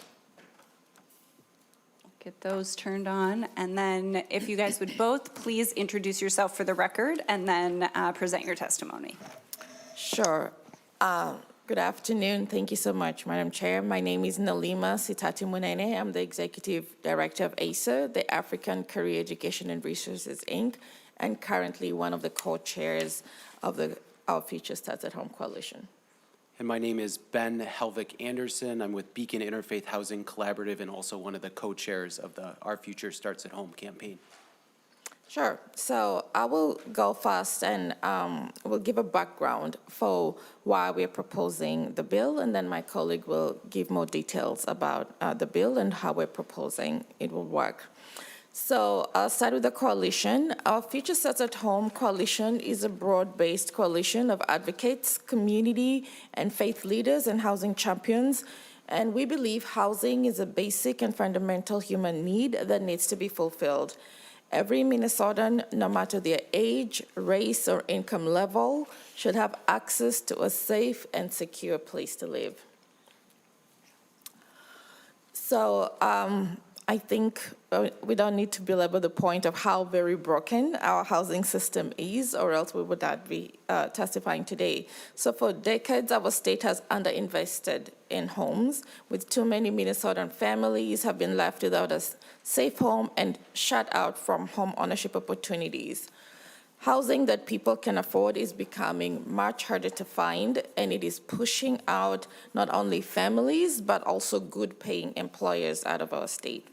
Get those turned on. And then if you guys would both please introduce yourself for the record and then present your testimony. Sure. Good afternoon. Thank you so much, Madam Chair. My name is Nalima Sitati Munene. I'm the Executive Director of ACER, the African Career Education and Resources, Inc., and currently one of the co-chairs of the Our Future Starts at Home Coalition. And my name is Ben Helvig Anderson. I'm with Beacon Interfaith Housing Collaborative and also one of the co-chairs of the Our Future Starts at Home campaign. Sure. So I will go first and will give a background for why we're proposing the bill, and then my colleague will give more details about the bill and how we're proposing it will work. So I'll start with the coalition. Our Future Starts at Home coalition is a broad-based coalition of advocates, community and faith leaders, and housing champions. And we believe housing is a basic and fundamental human need that needs to be fulfilled. Every Minnesotan, no matter their age, race, or income level, should have access to a safe and secure place to live. So I think we don't need to belabor the point of how very broken our housing system is, or else we would not be testifying today. So for decades, our state has underinvested in homes, with too many Minnesotan families have been left without a safe home and shut out from home ownership opportunities. Housing that people can afford is becoming much harder to find, and it is pushing out not only families, but also good-paying employers out of our state.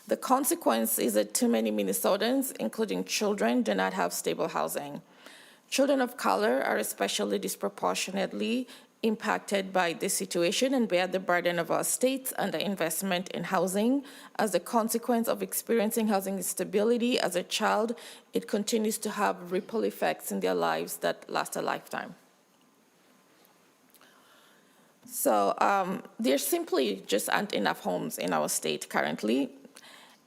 The consequence is that too many Minnesotans, including children, do not have stable housing. Children of color are especially disproportionately impacted by this situation and bear the burden of our state's underinvestment in housing. As a consequence of experiencing housing instability as a child, it continues to have ripple effects in their lives that last a lifetime. So there simply just aren't enough homes in our state currently.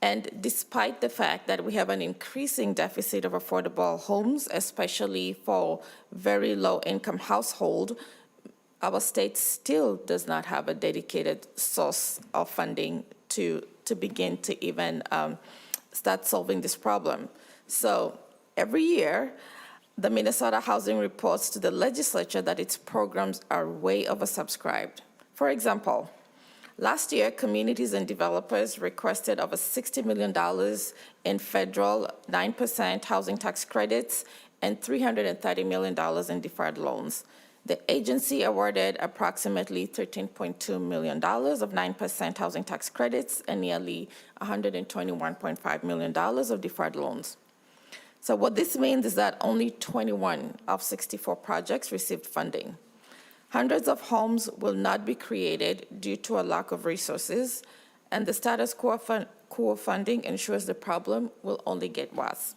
And despite the fact that we have an increasing deficit of affordable homes, especially for very low-income household, our state still does not have a dedicated source of funding to begin to even start solving this problem. So every year, the Minnesota Housing reports to the legislature that its programs are way oversubscribed. For example, last year, communities and developers requested over $60 million in federal 9% housing tax credits and $330 million in deferred loans. The agency awarded approximately $13.2 million of 9% housing tax credits and nearly $121.5 million of deferred loans. So what this means is that only 21 of 64 projects received funding. Hundreds of homes will not be created due to a lack of resources, and the status quo funding ensures the problem will only get worse.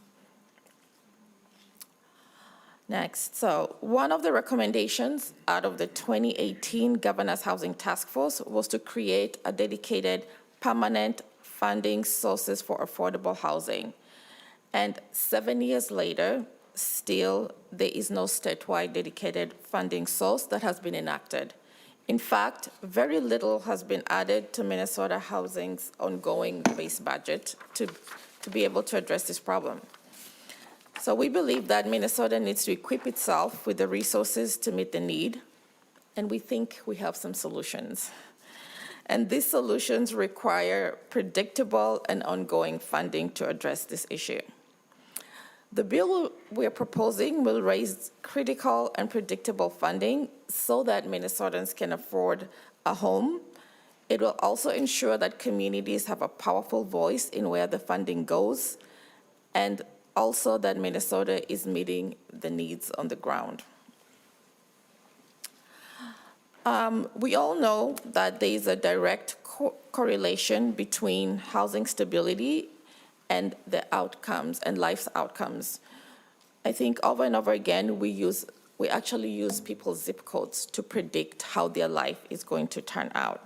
Next, so one of the recommendations out of the 2018 Governor's Housing Task Force was to create a dedicated permanent funding sources for affordable housing. And 7 years later, still, there is no statewide dedicated funding source that has been enacted. In fact, very little has been added to Minnesota Housing's ongoing base budget to be able to address this problem. So we believe that Minnesota needs to equip itself with the resources to meet the need, and we think we have some solutions. And these solutions require predictable and ongoing funding to address this issue. The bill we're proposing will raise critical and predictable funding so that Minnesotans can afford a home. It will also ensure that communities have a powerful voice in where the funding goes, and also that Minnesota is meeting the needs on the ground. We all know that there is a direct correlation between housing stability and the outcomes and life's outcomes. I think over and over again, we actually use people's zip codes to predict how their life is going to turn out.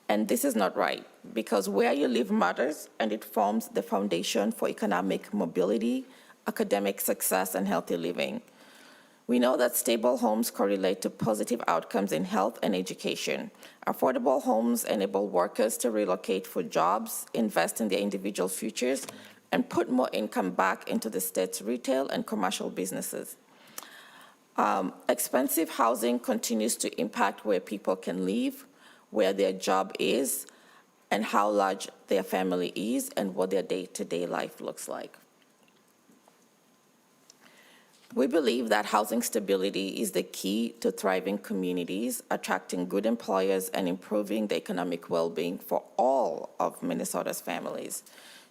And this is not right, because where you live matters, and it forms the foundation for economic mobility, academic success, and healthy living. We know that stable homes correlate to positive outcomes in health and education. Affordable homes enable workers to relocate for jobs, invest in their individual futures, and put more income back into the state's retail and commercial businesses. Expensive housing continues to impact where people can live, where their job is, and how large their family is, and what their day-to-day life looks like. We believe that housing stability is the key to thriving communities, attracting good employers, and improving the economic well-being for all of Minnesota's families.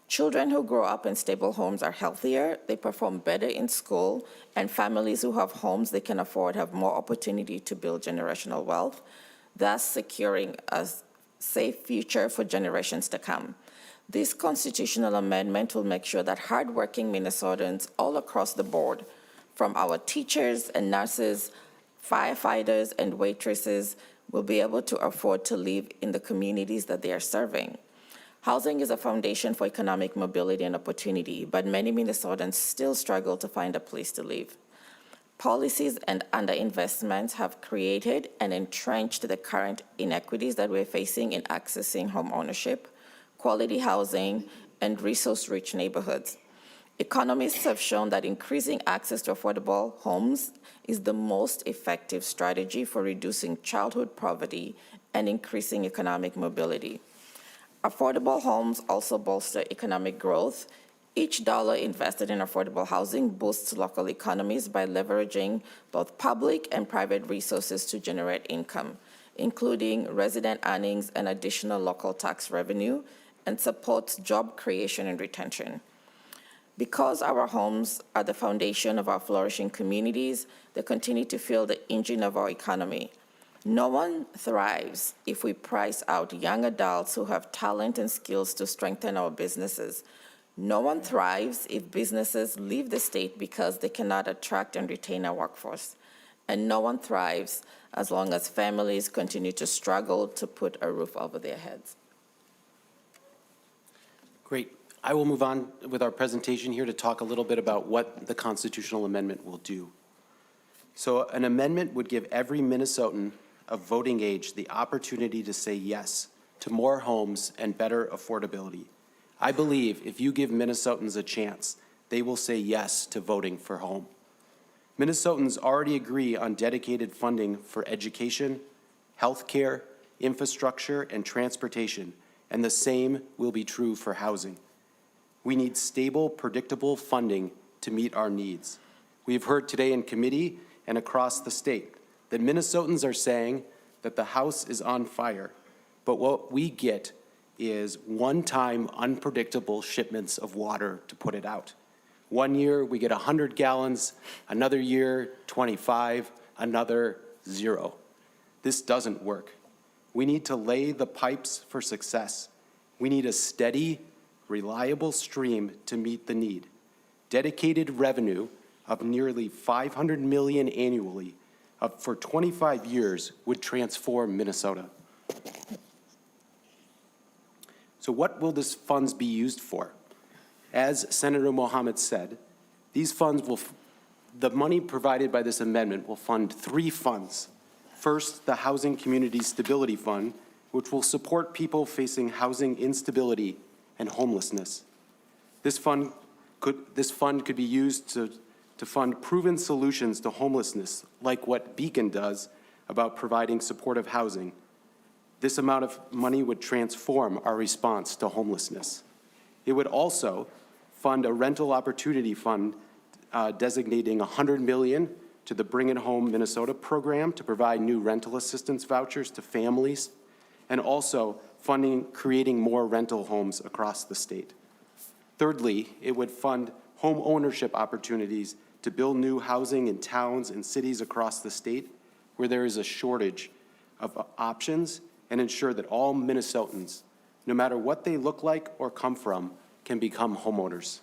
Children who grow up in stable homes are healthier, they perform better in school, and families who have homes they can afford have more opportunity to build generational wealth, thus securing a safe future for generations to come. This constitutional amendment will make sure that hardworking Minnesotans all across the board, from our teachers and nurses, firefighters, and waitresses, will be able to afford to live in the communities that they are serving. Housing is a foundation for economic mobility and opportunity, but many Minnesotans still struggle to find a place to live. Policies and underinvestments have created and entrenched the current inequities that we're facing in accessing home ownership, quality housing, and resource-rich neighborhoods. Economists have shown that increasing access to affordable homes is the most effective strategy for reducing childhood poverty and increasing economic mobility. Affordable homes also bolster economic growth. Each dollar invested in affordable housing boosts local economies by leveraging both public and private resources to generate income, including resident earnings and additional local tax revenue, and supports job creation and retention. Because our homes are the foundation of our flourishing communities, they continue to fuel the engine of our economy. No one thrives if we price out young adults who have talent and skills to strengthen our businesses. No one thrives if businesses leave the state because they cannot attract and retain our workforce. And no one thrives as long as families continue to struggle to put a roof over their heads. Great. I will move on with our presentation here to talk a little bit about what the constitutional amendment will do. So an amendment would give every Minnesotan of voting age the opportunity to say yes to more homes and better affordability. I believe if you give Minnesotans a chance, they will say yes to voting for home. Minnesotans already agree on dedicated funding for education, healthcare, infrastructure, and transportation, and the same will be true for housing. We need stable, predictable funding to meet our needs. We have heard today in committee and across the state that Minnesotans are saying that the House is on fire, but what we get is one-time unpredictable shipments of water to put it out. One year we get 100 gallons, another year 25, another 0. This doesn't work. We need to lay the pipes for success. We need a steady, reliable stream to meet the need. Dedicated revenue of nearly $500 million annually for 25 years would transform Minnesota. So what will these funds be used for? As Senator Mohammed said, these funds the money provided by this amendment will fund 3 funds. First, the Housing Community Stability Fund, which will support people facing housing instability and homelessness. This fund could be used to fund proven solutions to homelessness, like what Beacon does about providing supportive housing. This amount of money would transform our response to homelessness. It would also fund a rental opportunity fund designating $100 million to the Bring It Home Minnesota program to provide new rental assistance vouchers to families, and also creating more rental homes across the state. Thirdly, it would fund home ownership opportunities to build new housing in towns and cities across the state where there is a shortage of options, and ensure that all Minnesotans, no matter what they look like or come from, can become homeowners.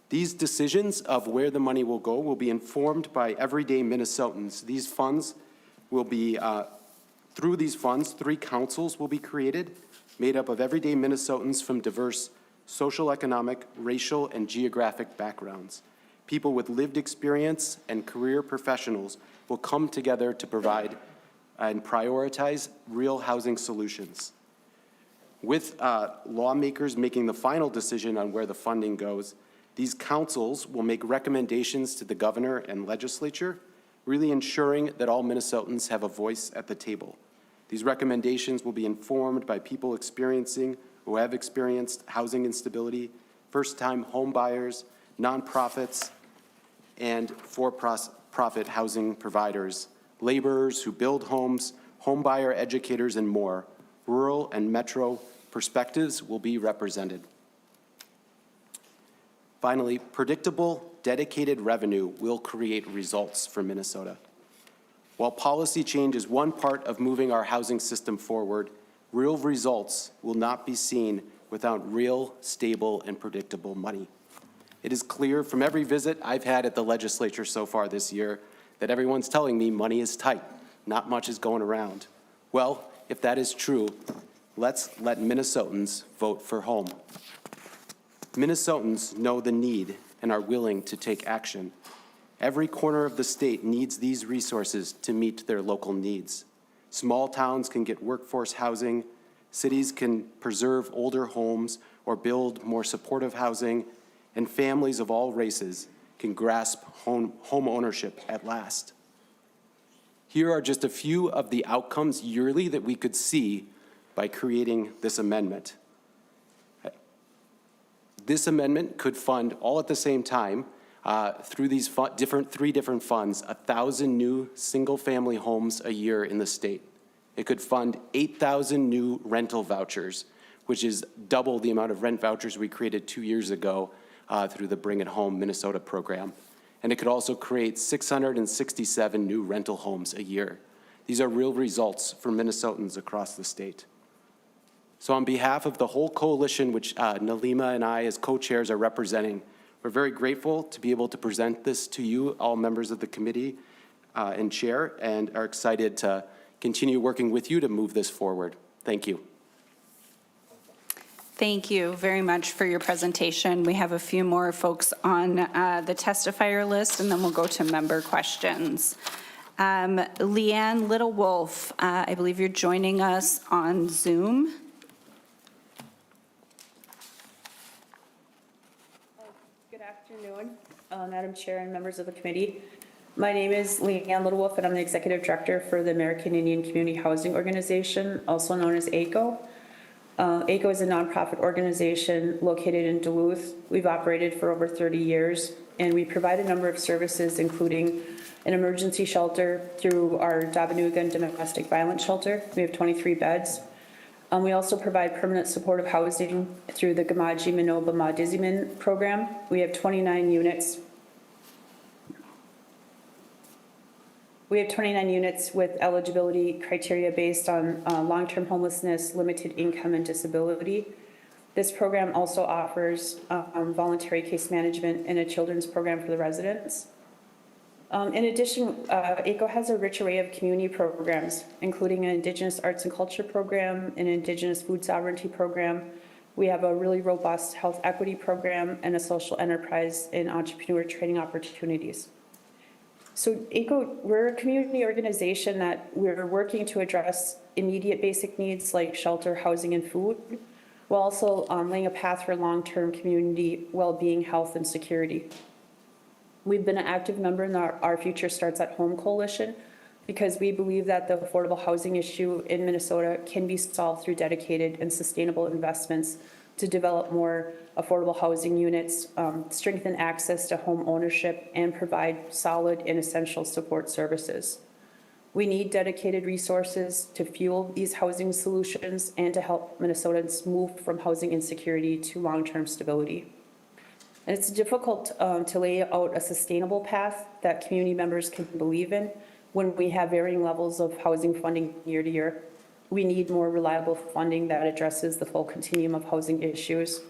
These decisions of where the money will go will be informed by everyday Minnesotans. These funds will be, through these funds, 3 councils will be created, made up of everyday Minnesotans from diverse social, economic, racial, and geographic backgrounds. People with lived experience and career professionals will come together to provide and prioritize real housing solutions. With lawmakers making the final decision on where the funding goes, these councils will make recommendations to the governor and legislature, really ensuring that all Minnesotans have a voice at the table. These recommendations will be informed by people who have experienced housing instability, first-time home buyers, nonprofits, and for-profit housing providers, laborers who build homes, home buyer educators, and more. Rural and metro perspectives will be represented. Finally, predictable, dedicated revenue will create results for Minnesota. While policy change is one part of moving our housing system forward, real results will not be seen without real, stable, and predictable money. It is clear from every visit I've had at the legislature so far this year that everyone's telling me money is tight, not much is going around. Well, if that is true, let's let Minnesotans vote for home. Minnesotans know the need and are willing to take action. Every corner of the state needs these resources to meet their local needs. Small towns can get workforce housing, cities can preserve older homes or build more supportive housing, and families of all races can grasp home ownership at last. Here are just a few of the outcomes yearly that we could see by creating this amendment. This amendment could fund all at the same time through these 3 different funds, 1,000 new single-family homes a year in the state. It could fund 8,000 new rental vouchers, which is double the amount of rent vouchers we created 2 years ago through the Bring It Home Minnesota program. And it could also create 667 new rental homes a year. These are real results for Minnesotans across the state. So on behalf of the whole coalition, which Nalima and I as co-chairs are representing, we're very grateful to be able to present this to you, all members of the committee and chair, and are excited to continue working with you to move this forward. Thank you. Thank you very much for your presentation. We have a few more folks on the testifier list, and then we'll go to member questions. Leanne Little Wolf, I believe you're joining us on Zoom. Good afternoon, Madam Chair and members of the committee. My name is Leanne Little Wolf, and I'm the Executive Director for the American Indian Community Housing Organization, also known as ACO. ACO is a nonprofit organization located in Duluth. We've operated for over 30 years, and we provide a number of services, including an emergency shelter through our Dabanugan domestic violence shelter. We have 23 beds. We also provide permanent supportive housing through the Gamaji Minoba Madiziman program. We have 29 units. We have 29 units with eligibility criteria based on long-term homelessness, limited income, and disability. This program also offers voluntary case management and a children's program for the residents. In addition, ACO has a rich array of community programs, including an Indigenous Arts and Culture program, an Indigenous Food Sovereignty program. We have a really robust health equity program and a social enterprise and entrepreneur training opportunities. So ACO, we're a community organization that we're working to address immediate basic needs like shelter, housing, and food, while also laying a path for long-term community well-being, health, and security. We've been an active member in our Future Starts at Home coalition because we believe that the affordable housing issue in Minnesota can be solved through dedicated and sustainable investments to develop more affordable housing units, strengthen access to home ownership, and provide solid and essential support services. We need dedicated resources to fuel these housing solutions and to help Minnesotans move from housing insecurity to long-term stability. And it's difficult to lay out a sustainable path that community members can believe in when we have varying levels of housing funding year to year. We need more reliable funding that addresses the full continuum of housing issues.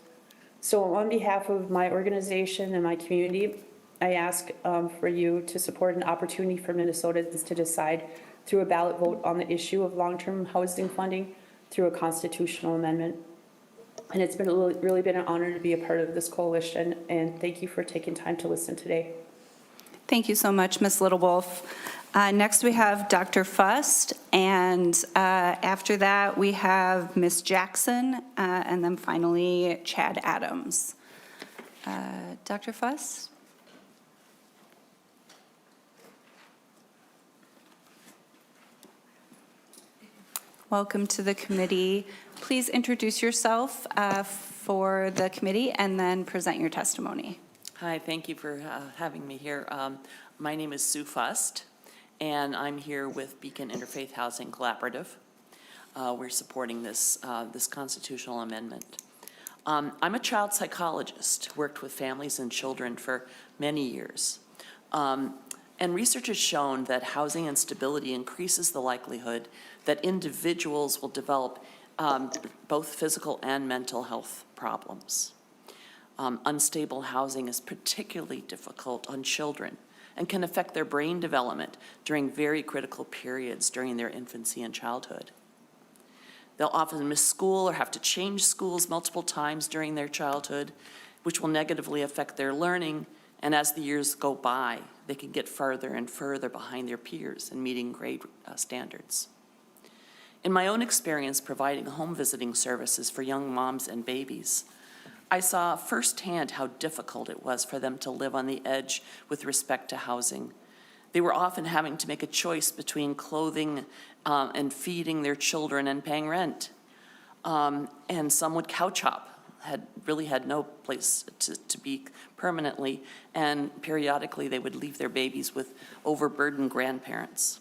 So on behalf of my organization and my community, I ask for you to support an opportunity for Minnesotans to decide through a ballot vote on the issue of long-term housing funding through a constitutional amendment. And it's been really been an honor to be a part of this coalition, and thank you for taking time to listen today. Thank you so much, Ms. Little Wolf. Next, we have Dr. Fust, and after that, we have Ms. Jackson, and then finally, Chad Adams. Dr. Fust? Welcome to the committee. Please introduce yourself for the committee and then present your testimony. Hi, thank you for having me here. My name is Sue Fust, and I'm here with Beacon Interfaith Housing Collaborative. We're supporting this constitutional amendment. I'm a child psychologist, worked with families and children for many years. And research has shown that housing instability increases the likelihood that individuals will develop both physical and mental health problems. Unstable housing is particularly difficult on children and can affect their brain development during very critical periods during their infancy and childhood. They'll often miss school or have to change schools multiple times during their childhood, which will negatively affect their learning, and as the years go by, they can get further and further behind their peers in meeting grade standards. In my own experience providing home visiting services for young moms and babies, I saw firsthand how difficult it was for them to live on the edge with respect to housing. They were often having to make a choice between clothing and feeding their children and paying rent. And some would couch hop, really had no place to be permanently, and periodically they would leave their babies with overburdened grandparents.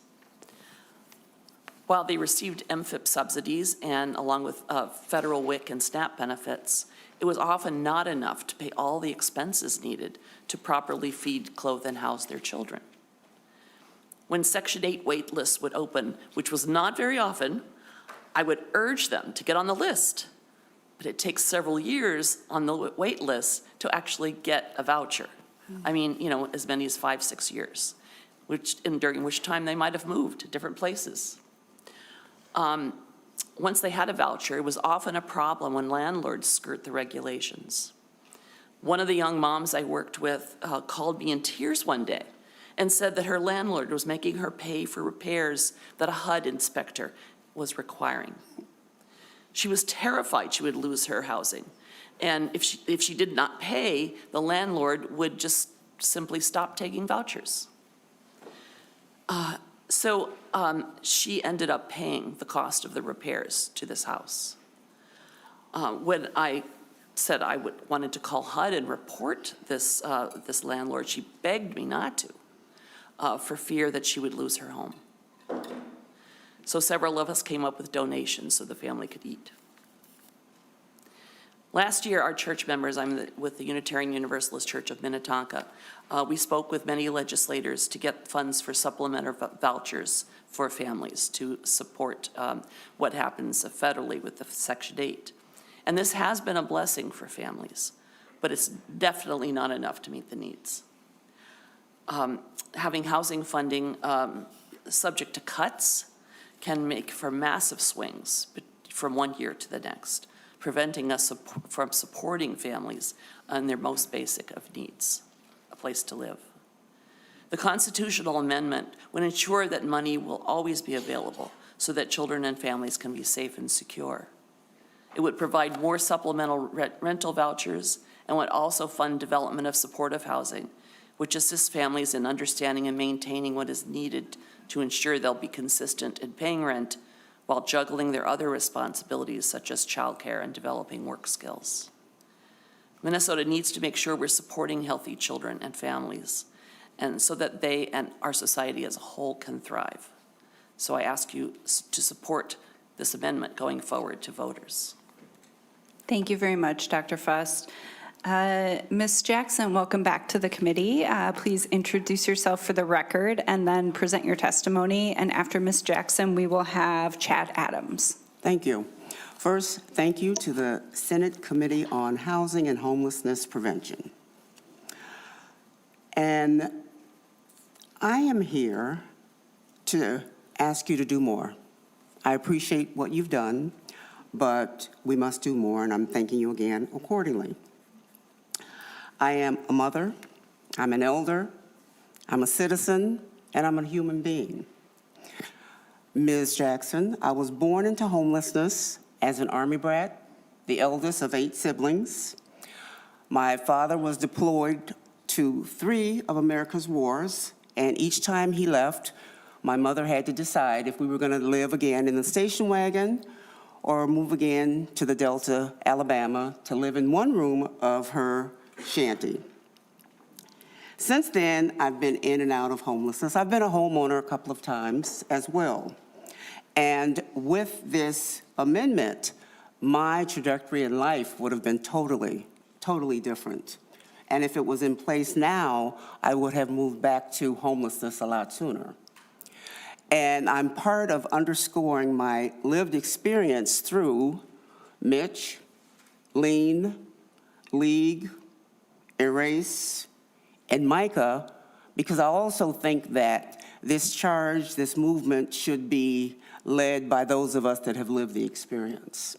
While they received MFIP subsidies and along with federal WIC and SNAP benefits, it was often not enough to pay all the expenses needed to properly feed, clothe, and house their children. When Section 8 wait lists would open, which was not very often, I would urge them to get on the list. But it takes several years on the wait list to actually get a voucher. I mean, as many as 5-6 years, during which time they might have moved to different places. once they had a voucher, it was often a problem when landlords skirt the regulations. One of the young moms I worked with called me in tears one day and said that her landlord was making her pay for repairs that a HUD inspector was requiring. She was terrified she would lose her housing. And if she did not pay, the landlord would just simply stop taking vouchers. So she ended up paying the cost of the repairs to this house. When I said I wanted to call HUD and report this landlord, she begged me not to, for fear that she would lose her home. So several of us came up with donations so the family could eat. Last year, our church members, with the Unitarian Universalist Church of Minnetonka, we spoke with many legislators to get funds for supplemental vouchers for families to support what happens federally with the Section 8. And this has been a blessing for families, but it's definitely not enough to meet the needs. Having housing funding subject to cuts can make for massive swings from one year to the next, preventing us from supporting families on their most basic of needs, a place to live. The constitutional amendment would ensure that money will always be available so that children and families can be safe and secure. It would provide more supplemental rental vouchers and would also fund development of supportive housing, which assists families in understanding and maintaining what is needed to ensure they'll be consistent in paying rent while juggling their other responsibilities such as childcare and developing work skills. Minnesota needs to make sure we're supporting healthy children and families, and so that they and our society as a whole can thrive. So I ask you to support this amendment going forward to voters. Thank you very much, Dr. Fust. Ms. Jackson, welcome back to the committee. Please introduce yourself for the record and then present your testimony. And after Ms. Jackson, we will have Chad Adams. Thank you. First, thank you to the Senate Committee on Housing and Homelessness Prevention. And I am here to ask you to do more. I appreciate what you've done, but we must do more, and I'm thanking you again accordingly. I am a mother, I'm an elder, I'm a citizen, and I'm a human being. Ms. Jackson, I was born into homelessness as an Army brat, the eldest of 8 siblings. My father was deployed to 3 of America's wars, and each time he left, my mother had to decide if we were going to live again in the station wagon or move again to the Delta, Alabama, to live in one room of her shanty. Since then, I've been in and out of homelessness. I've been a homeowner a couple of times as well. And with this amendment, my trajectory in life would have been totally different. And if it was in place now, I would have moved back to homelessness a lot sooner. And I'm part of underscoring my lived experience through Mitch, Lean, League, Erase, and Micah, because I also think that this charge, this movement should be led by those of us that have lived the experience.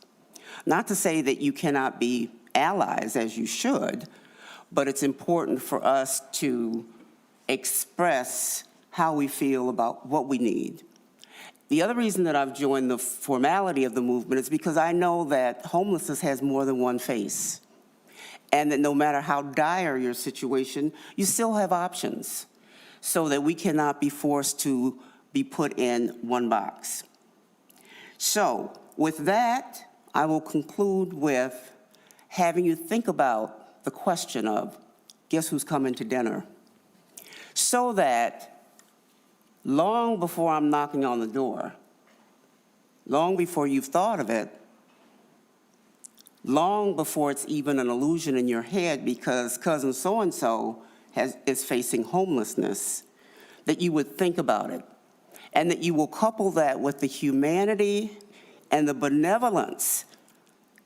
Not to say that you cannot be allies, as you should, but it's important for us to express how we feel about what we need. The other reason that I've joined the formality of the movement is because I know that homelessness has more than one face, and that no matter how dire your situation, you still have options, so that we cannot be forced to be put in one box. So with that, I will conclude with having you think about the question of, guess who's coming to dinner? So that long before I'm knocking on the door, long before you've thought of it, long before it's even an illusion in your head because cousin so-and-so is facing homelessness, that you would think about it, and that you will couple that with the humanity and the benevolence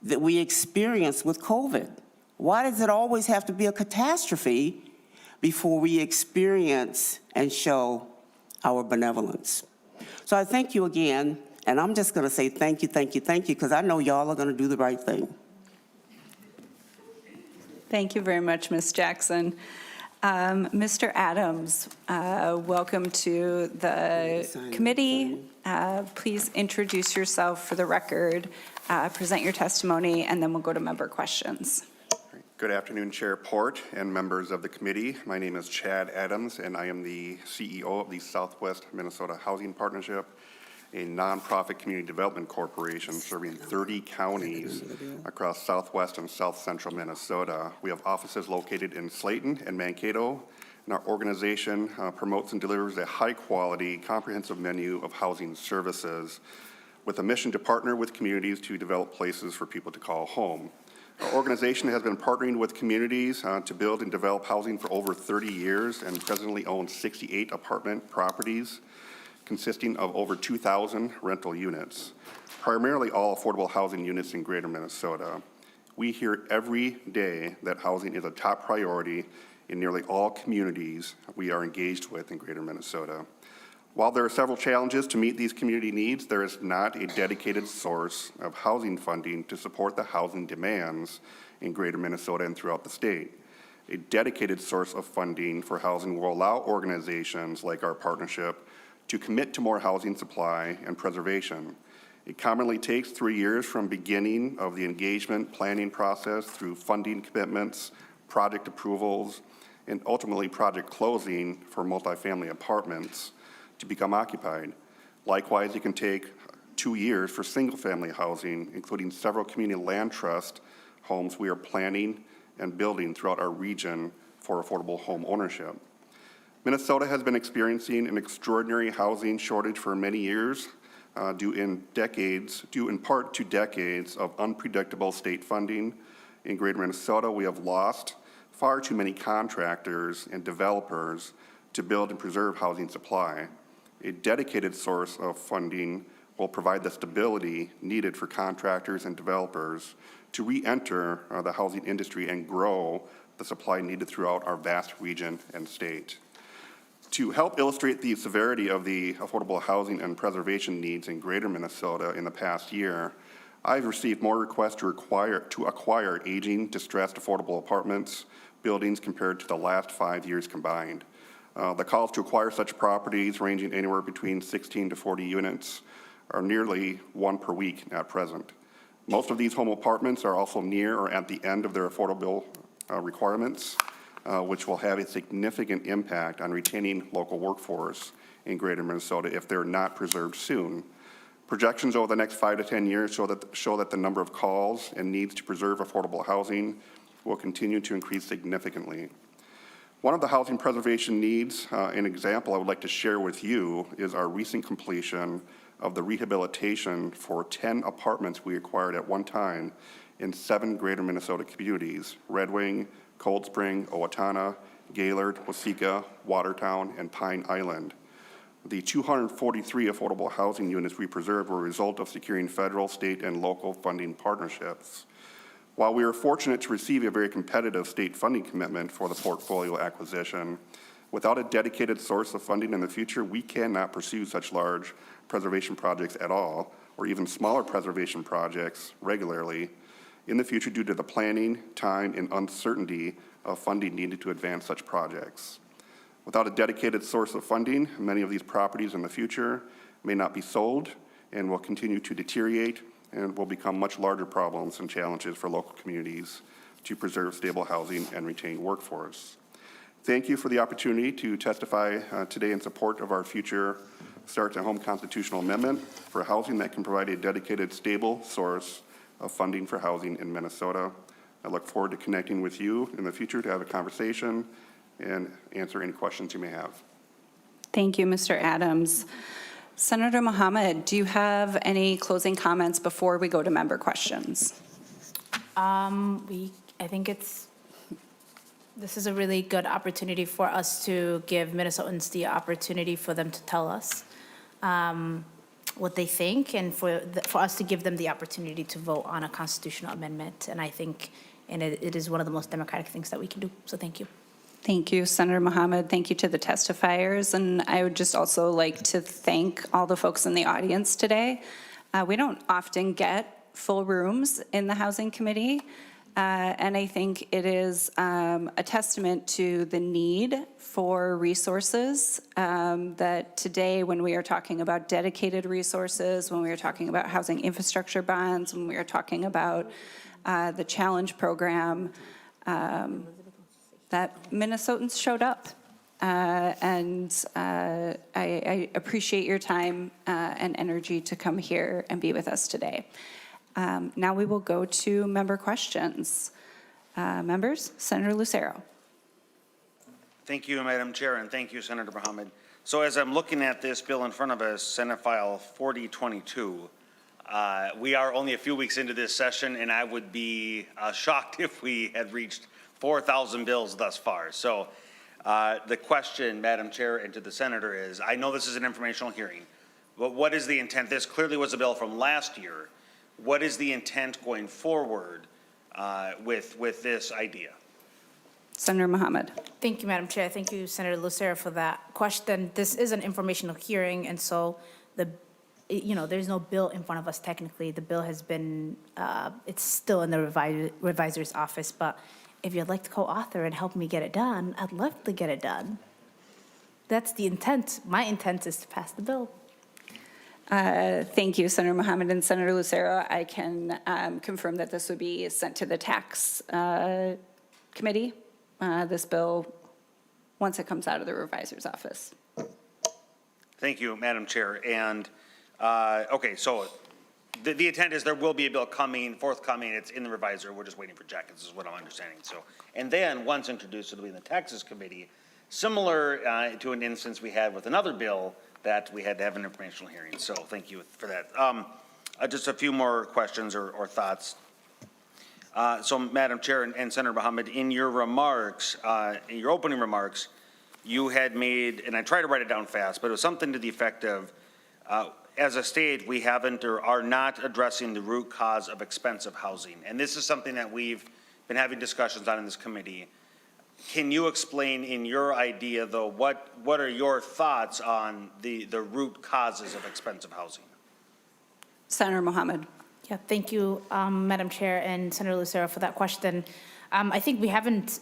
that we experience with COVID. Why does it always have to be a catastrophe before we experience and show our benevolence? So I thank you again. And I'm just going to say thank you, thank you, thank you, because I know y'all are going to do the right thing. Thank you very much, Ms. Jackson. Mr. Adams, welcome to the committee. Please introduce yourself for the record, present your testimony, and then we'll go to member questions. Good afternoon, Chair Port and members of the committee. My name is Chad Adams, and I am the CEO of the Southwest Minnesota Housing Partnership, a nonprofit community development corporation serving 30 counties across southwest and south central Minnesota. We have offices located in Slayton and Mankato, and our organization promotes and delivers a high-quality, comprehensive menu of housing services with a mission to partner with communities to develop places for people to call home. Our organization has been partnering with communities to build and develop housing for over 30 years and presently owns 68 apartment properties consisting of over 2,000 rental units, primarily all affordable housing units in greater Minnesota. We hear every day that housing is a top priority in nearly all communities we are engaged with in greater Minnesota. While there are several challenges to meet these community needs, there is not a dedicated source of housing funding to support the housing demands in greater Minnesota and throughout the state. A dedicated source of funding for housing will allow organizations like our partnership to commit to more housing supply and preservation. It commonly takes 3 years from beginning of the engagement planning process through funding commitments, project approvals, and ultimately project closing for multifamily apartments to become occupied. Likewise, it can take 2 years for single-family housing, including several community land trust homes we are planning and building throughout our region for affordable home ownership. Minnesota has been experiencing an extraordinary housing shortage for many years, due in part to decades of unpredictable state funding. In greater Minnesota, we have lost far too many contractors and developers to build and preserve housing supply. A dedicated source of funding will provide the stability needed for contractors and developers to re-enter the housing industry and grow the supply needed throughout our vast region and state. To help illustrate the severity of the affordable housing and preservation needs in greater Minnesota in the past year, I've received more requests to acquire aging, distressed affordable apartments buildings compared to the last 5 years combined. The calls to acquire such properties ranging anywhere between 16 to 40 units are nearly one per week at present. Most of these home apartments are also near or at the end of their affordable requirements, which will have a significant impact on retaining local workforce in greater Minnesota if they're not preserved soon. Projections over the next 5 to 10 years show that the number of calls and needs to preserve affordable housing will continue to increase significantly. One of the housing preservation needs, an example I would like to share with you, is our recent completion of the rehabilitation for 10 apartments we acquired at one time in 7 greater Minnesota communities: Red Wing, Cold Spring, Owatonna, Gaylord, Waseca, Watertown, and Pine Island. The 243 affordable housing units we preserved were a result of securing federal, state, and local funding partnerships. While we were fortunate to receive a very competitive state funding commitment for the portfolio acquisition, without a dedicated source of funding in the future, we cannot pursue such large preservation projects at all, or even smaller preservation projects regularly in the future due to the planning, time, and uncertainty of funding needed to advance such projects. Without a dedicated source of funding, many of these properties in the future may not be sold and will continue to deteriorate and will become much larger problems and challenges for local communities to preserve stable housing and retain workforce. Thank you for the opportunity to testify today in support of our future Start at Home constitutional amendment for housing that can provide a dedicated, stable source of funding for housing in Minnesota. I look forward to connecting with you in the future to have a conversation and answer any questions you may have. Thank you, Mr. Adams. Senator Mohammed, do you have any closing comments before we go to member questions? I think this is a really good opportunity for us to give Minnesotans the opportunity for them to tell us what they think, and for us to give them the opportunity to vote on a constitutional amendment. And I think it is one of the most democratic things that we can do. So thank you. Thank you, Senator Mohammed. Thank you to the testifiers. And I would just also like to thank all the folks in the audience today. We don't often get full rooms in the Housing Committee. And I think it is a testament to the need for resources that today, when we are talking about dedicated resources, when we are talking about housing infrastructure bonds, when we are talking about the challenge program, that Minnesotans showed up. And I appreciate your time and energy to come here and be with us today. Now we will go to member questions. Members, Senator Lucero. Thank you, Madam Chair, and thank you, Senator Mohammed. So as I'm looking at this bill in front of us, Senate File 4022, we are only a few weeks into this session, and I would be shocked if we had reached 4,000 bills thus far. So the question, Madam Chair, and to the Senator is, I know this is an informational hearing, but what is the intent? This clearly was a bill from last year. What is the intent going forward with this idea? Senator Mohammed. Thank you, Madam Chair. Thank you, Senator Lucero, for that question. This is an informational hearing, and so there's no bill in front of us technically. The bill has been, it's still in the revisor's office, but if you'd like to co-author and help me get it done, I'd love to get it done. That's the intent. My intent is to pass the bill. Thank you, Senator Mohammed. And Senator Lucero, I can confirm that this would be sent to the tax committee, this bill, once it comes out of the revisor's office. Thank you, Madam Chair. And, okay, so the intent is there will be a bill forthcoming. It's in the revisor. We're just waiting for jackets, is what I'm understanding. So, and then once introduced, it'll be in the taxes committee, similar to an instance we had with another bill that we had to have an informational hearing. So thank you for that. Just a few more questions or thoughts. So Madam Chair and Senator Mohammed, in your remarks, in your opening remarks, you had made, and I tried to write it down fast, but it was something to the effect of, as a state, we haven't or are not addressing the root cause of expensive housing. And this is something that we've been having discussions on in this committee. Can you explain in your idea, though, what are your thoughts on the root causes of expensive housing? Senator Mohammed. Yeah, thank you, Madam Chair and Senator Lucero, for that question. I think we haven't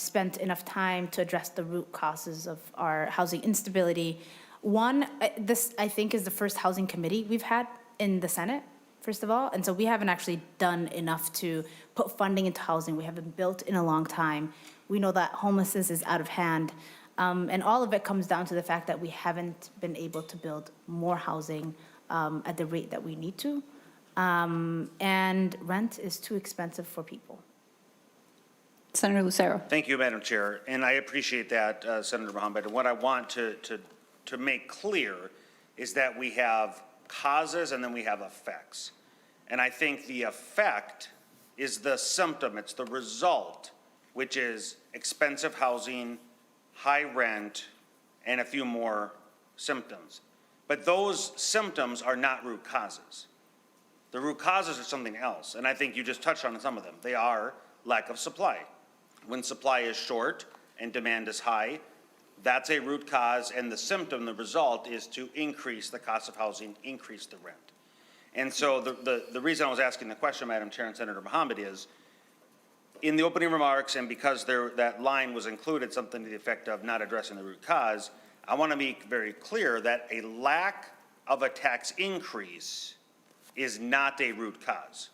spent enough time to address the root causes of our housing instability. One, this I think is the first housing committee we've had in the Senate, first of all, and so we haven't actually done enough to put funding into housing. We haven't built in a long time. We know that homelessness is out of hand, and all of it comes down to the fact that we haven't been able to build more housing at the rate that we need to, and rent is too expensive for people. Senator Lucero. Thank you, Madam Chair, and I appreciate that, Senator Mohammed. And what I want to make clear is that we have causes and then we have effects. And I think the effect is the symptom, it's the result, which is expensive housing, high rent, and a few more symptoms. But those symptoms are not root causes. The root causes are something else, and I think you just touched on some of them. They are lack of supply. When supply is short and demand is high, that's a root cause, and the symptom, the result, is to increase the cost of housing, increase the rent. And so the reason I was asking the question, Madam Chair and Senator Mohammed, is in the opening remarks, and because that line was included, something to the effect of not addressing the root cause, I want to make very clear that a lack of a tax increase is not a root cause.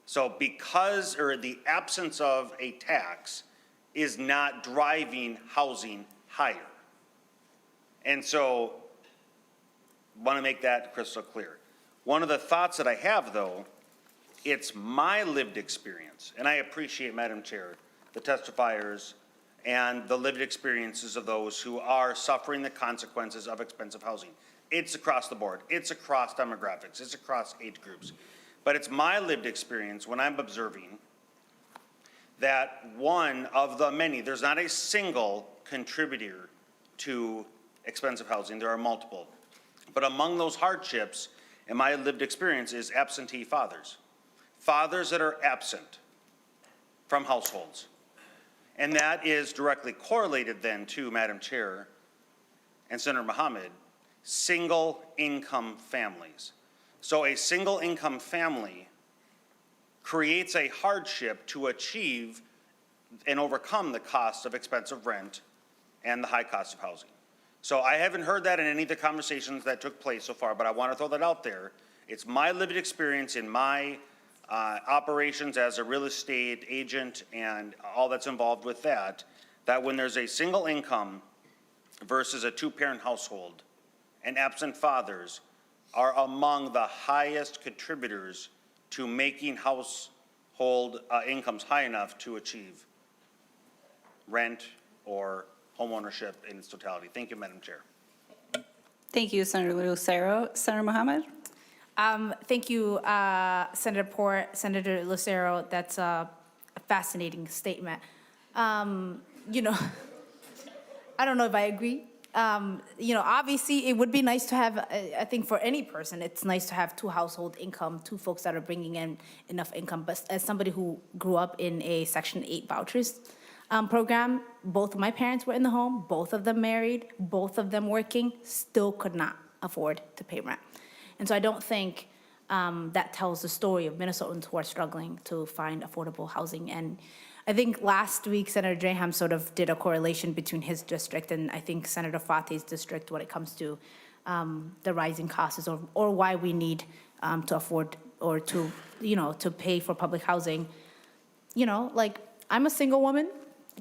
So because, or the absence of a tax is not driving housing higher. And so I want to make that crystal clear. One of the thoughts that I have, though, it's my lived experience, and I appreciate, Madam Chair, the testifiers and the lived experiences of those who are suffering the consequences of expensive housing. It's across the board. It's across demographics. It's across age groups. But it's my lived experience when I'm observing that one of the many, there's not a single contributor to expensive housing. There are multiple. But among those hardships, in my lived experience, is absentee fathers. Fathers that are absent from households. And that is directly correlated then to, Madam Chair and Senator Mohammed, single income families. So a single income family creates a hardship to achieve and overcome the cost of expensive rent and the high cost of housing. So I haven't heard that in any of the conversations that took place so far, but I want to throw that out there. It's my lived experience in my operations as a real estate agent and all that's involved with that, that when there's a single income versus a two-parent household, and absent fathers are among the highest contributors to making household incomes high enough to achieve rent or homeownership in its totality. Thank you, Madam Chair. Thank you, Senator Lucero. Senator Mohammed? Thank you, Senator Port, Senator Lucero. That's a fascinating statement. You know, I don't know if I agree. You know, obviously, it would be nice to have, I think for any person, it's nice to have two household income, two folks that are bringing in enough income. But as somebody who grew up in a Section 8 vouchers program, both of my parents were in the home, both of them married, both of them working, still could not afford to pay rent. And so I don't think that tells the story of Minnesotans who are struggling to find affordable housing. And I think last week, Senator Draham sort of did a correlation between his district and I think Senator Fate's district when it comes to the rising costs or why we need to afford or to, you know, to pay for public housing. You know, like, I'm a single woman.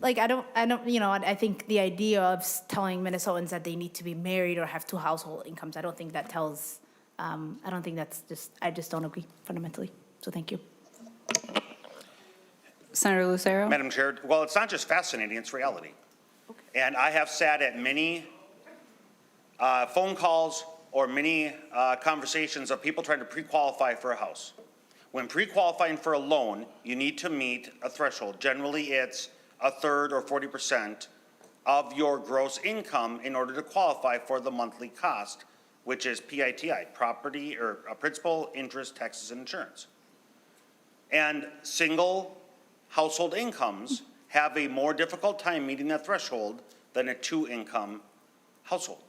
Like, I don't, you know, I think the idea of telling Minnesotans that they need to be married or have two household incomes, I don't think that tells, I don't think that's just, I just don't agree fundamentally. So thank you. Senator Lucero? Madam Chair, well, it's not just fascinating, it's reality. Okay. And I have sat at many phone calls or many conversations of people trying to pre-qualify for a house. When pre-qualifying for a loan, you need to meet a threshold. Generally, it's a third or 40% of your gross income in order to qualify for the monthly cost, which is PITI, property or principal, interest, taxes, and insurance. And single household incomes have a more difficult time meeting that threshold than a two-income household.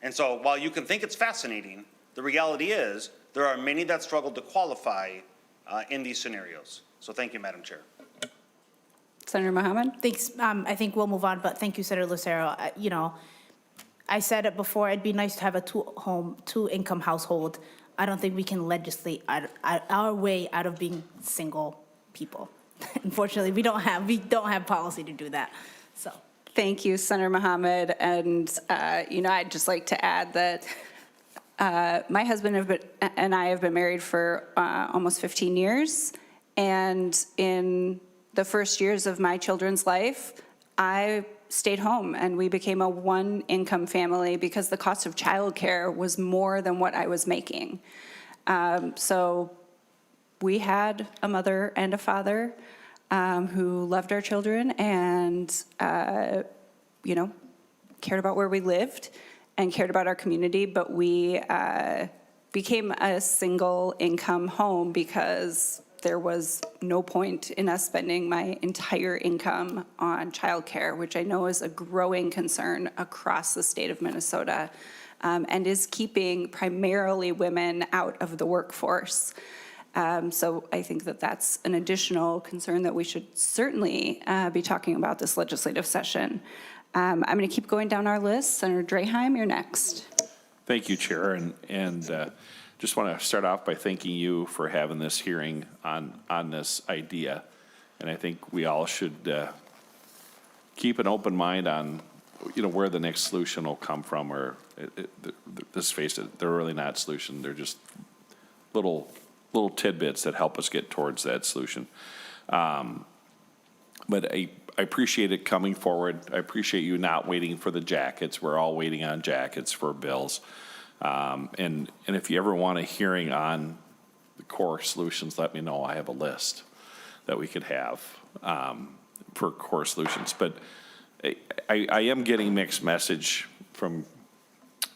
And so while you can think it's fascinating, the reality is there are many that struggle to qualify in these scenarios. So thank you, Madam Chair. Senator Mohammed? Thanks. I think we'll move on, but thank you, Senator Lucero. You know, I said it before, it'd be nice to have a two-income household. I don't think we can legislate our way out of being single people. Unfortunately, we don't have policy to do that. So. Thank you, Senator Mohammed. And, you know, I'd just like to add that my husband and I have been married for almost 15 years. And in the first years of my children's life, I stayed home and we became a one-income family because the cost of childcare was more than what I was making. So we had a mother and a father who loved our children and, you know, cared about where we lived and cared about our community, but we became a single income home because there was no point in us spending my entire income on childcare, which I know is a growing concern across the state of Minnesota and is keeping primarily women out of the workforce. So I think that that's an additional concern that we should certainly be talking about this legislative session. I'm going to keep going down our list. Senator Draham, you're next. Thank you, Chair, and just want to start off by thanking you for having this hearing on this idea. And I think we all should keep an open mind on, you know, where the next solution will come from. Or let's face it, they're really not solution. They're just little tidbits that help us get towards that solution. But I appreciate it coming forward. I appreciate you not waiting for the jackets. We're all waiting on jackets for bills. And if you ever want a hearing on the core solutions, let me know. I have a list that we could have for core solutions. But I am getting mixed message from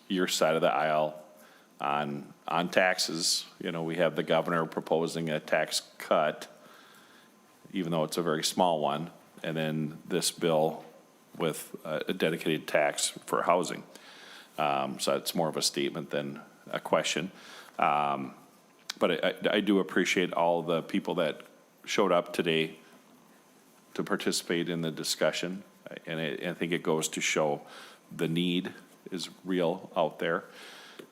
your side of the aisle on taxes. You know, we have the governor proposing a tax cut, even though it's a very small one. and then this bill with a dedicated tax for housing. So it's more of a statement than a question. But I do appreciate all the people that showed up today to participate in the discussion. And I think it goes to show the need is real out there.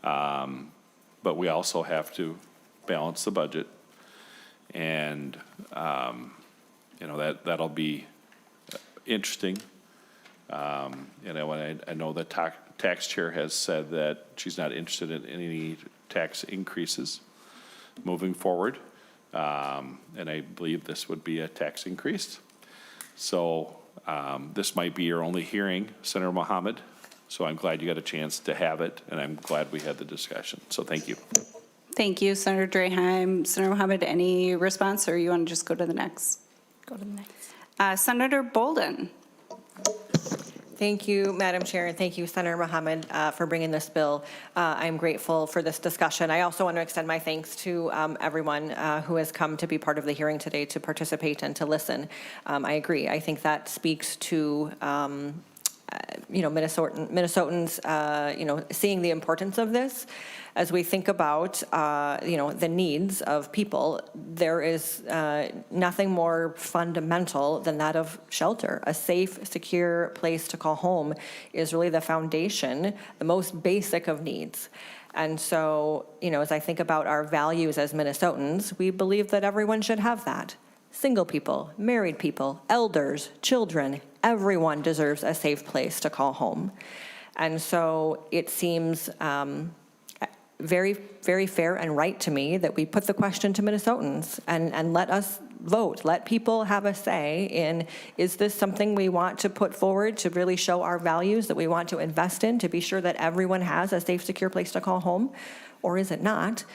But we also have to balance the budget. And, that'll be interesting. I know the tax chair has said that she's not interested in any tax increases moving forward. And I believe this would be a tax increase. So this might be your only hearing, Senator Mohammed. So I'm glad you got a chance to have it, and I'm glad we had the discussion. So thank you. Thank you, Senator Draheim. Senator Mohammed, any response, or you want to just go to the next? Go to the next. Senator Boldon. Thank you, Madam Chair, and thank you, Senator Mohammed, for bringing this bill. I'm grateful for this discussion. I also want to extend my thanks to everyone who has come to be part of the hearing today to participate and to listen. I agree. I think that speaks to Minnesotans, seeing the importance of this. As we think about, the needs of people, there is nothing more fundamental than that of shelter. A safe, secure place to call home is really the foundation, the most basic of needs. And so, as I think about our values as Minnesotans, we believe that everyone should have that. Single people, married people, elders, children, everyone deserves a safe place to call home. And so it seems very, very fair and right to me that we put the question to Minnesotans and let us vote. Let people have a say in, is this something we want to put forward to really show our values that we want to invest in, to be sure that everyone has a safe, secure place to call home? Or is it not?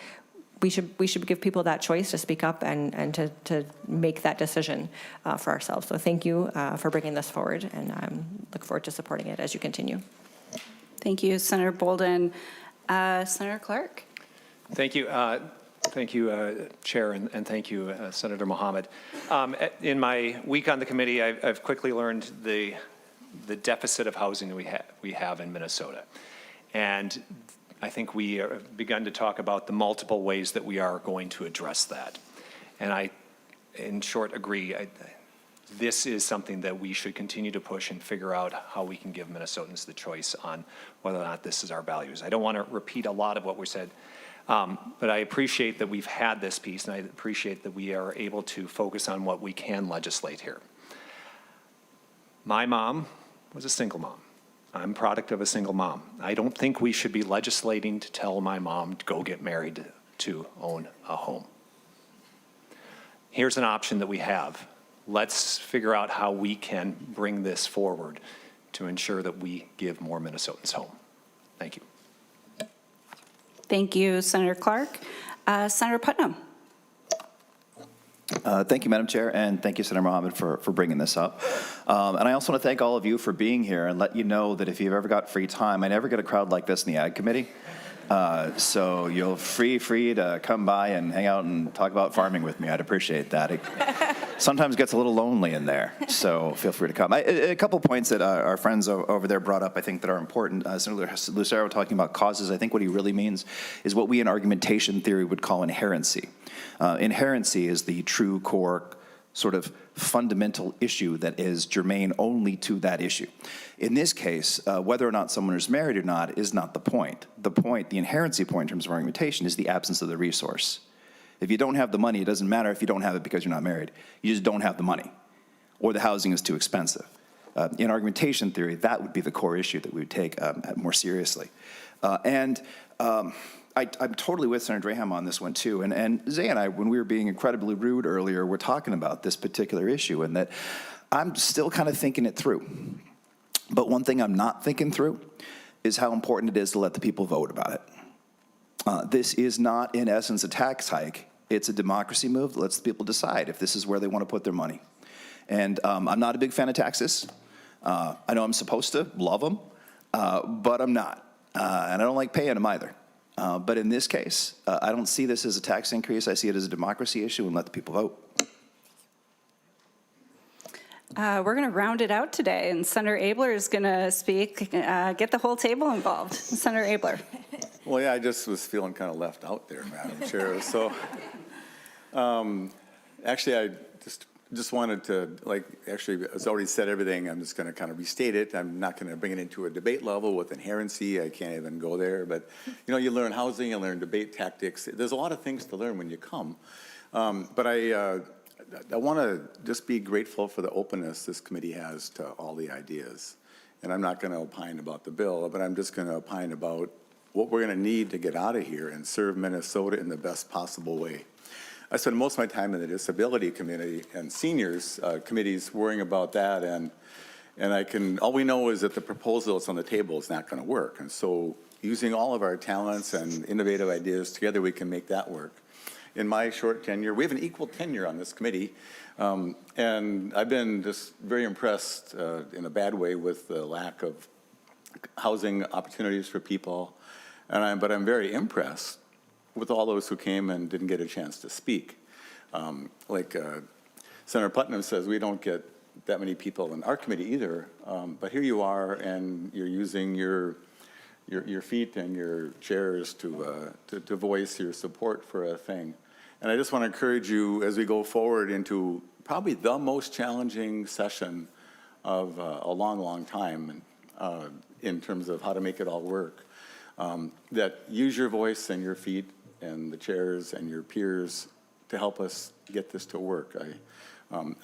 We should give people that choice to speak up and to make that decision for ourselves. So thank you for bringing this forward, and I look forward to supporting it as you continue. Thank you, Senator Boldon. Senator Clark. Thank you. Thank you, Chair, and thank you, Senator Mohammed. In my week on the committee, I've quickly learned the deficit of housing that we have in Minnesota. And I think we have begun to talk about the multiple ways that we are going to address that. And I, in short, agree. This is something that we should continue to push and figure out how we can give Minnesotans the choice on whether or not this is our values. I don't want to repeat a lot of what we said, but I appreciate that we've had this piece, and I appreciate that we are able to focus on what we can legislate here. My mom was a single mom. I'm a product of a single mom. I don't think we should be legislating to tell my mom to go get married to own a home. Here's an option that we have. Let's figure out how we can bring this forward to ensure that we give more Minnesotans home. Thank you. Thank you, Senator Clark. Senator Putnam. Thank you, Madam Chair, and thank you, Senator Mohammed, for bringing this up. And I also want to thank all of you for being here and let you know that if you've ever got free time, I never get a crowd like this in the Ag Committee. So you're free to come by and hang out and talk about farming with me. I'd appreciate that. It sometimes gets a little lonely in there, so feel free to come. A couple points that our friends over there brought up, I think, that are important. Senator Lucero talking about causes. I think what he really means is what we in argumentation theory would call inherency. Inherency is the true core sort of fundamental issue that is germane only to that issue. In this case, whether or not someone is married or not is not the point. The inherency point in terms of argumentation is the absence of the resource. If you don't have the money, it doesn't matter if you don't have it because you're not married. You just don't have the money, or the housing is too expensive. In argumentation theory, that would be the core issue that we would take more seriously. I'm totally with Senator Draheim on this one, too. And Zay and I, when we were being incredibly rude earlier, we're talking about this particular issue, and that I'm still kind of thinking it through. But one thing I'm not thinking through is how important it is to let the people vote about it. This is not, in essence, a tax hike. It's a democracy move that lets the people decide if this is where they want to put their money. And I'm not a big fan of taxes. I know I'm supposed to love them, but I'm not. And I don't like paying them either. But in this case, I don't see this as a tax increase. I see it as a democracy issue, and let the people vote. We're going to round it out today, and Senator Abler is going to speak, get the whole table involved. Senator Abler. Well, yeah, I just was feeling kind of left out there, Madam Chair. So, actually, I just wanted to, actually, it's already said everything. I'm just going to kind of restate it. I'm not going to bring it into a debate level with inherency. I can't even go there. But, you learn housing, you learn debate tactics. There's a lot of things to learn when you come. But I want to just be grateful for the openness this committee has to all the ideas. And I'm not going to opine about the bill, but I'm just going to opine about what we're going to need to get out of here and serve Minnesota in the best possible way. I spend most of my time in the disability committee and seniors committees worrying about that, and all we know is that the proposal that's on the table is not going to work. And so using all of our talents and innovative ideas together, we can make that work. In my short tenure, we have an equal tenure on this committee, and I've been just very impressed in a bad way with the lack of housing opportunities for people, but I'm very impressed with all those who came and didn't get a chance to speak. Senator Putnam says, we don't get that many people in our committee either, but here you are, and you're using your feet and your chairs to voice your support for a thing. And I just want to encourage you as we go forward into probably the most challenging session of a long, long time in terms of how to make it all work, that use your voice and your feet and the chairs and your peers to help us get this to work.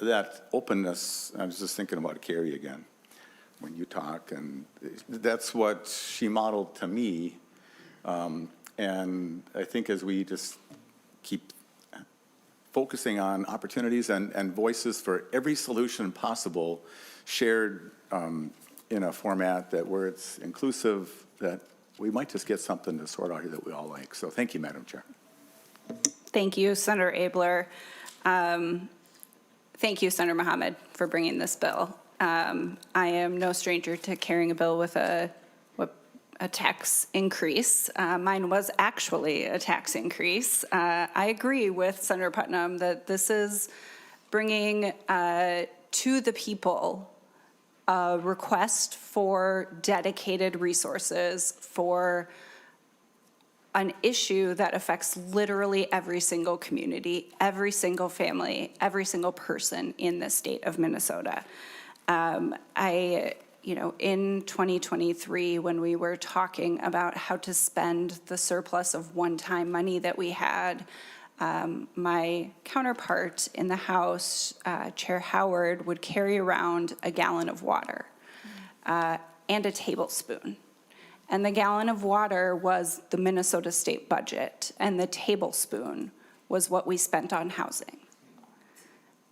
That openness, I was just thinking about Carrie again when you talk, and that's what she modeled to me. And I think as we just keep focusing on opportunities and voices for every solution possible, shared in a format where it's inclusive, that we might just get something to sort out here that we all like. So thank you, Madam Chair. Thank you, Senator Abler. Thank you, Senator Mohammed, for bringing this bill. I am no stranger to carrying a bill with a tax increase. Mine was actually a tax increase. I agree with Senator Putnam that this is bringing to the people a request for dedicated resources for an issue that affects literally every single community, every single family, every single person in the state of Minnesota. In 2023, when we were talking about how to spend the surplus of one-time money that we had, my counterpart in the House, Chair Howard, would carry around a gallon of water and a tablespoon. And the gallon of water was the Minnesota state budget, and the tablespoon was what we spent on housing.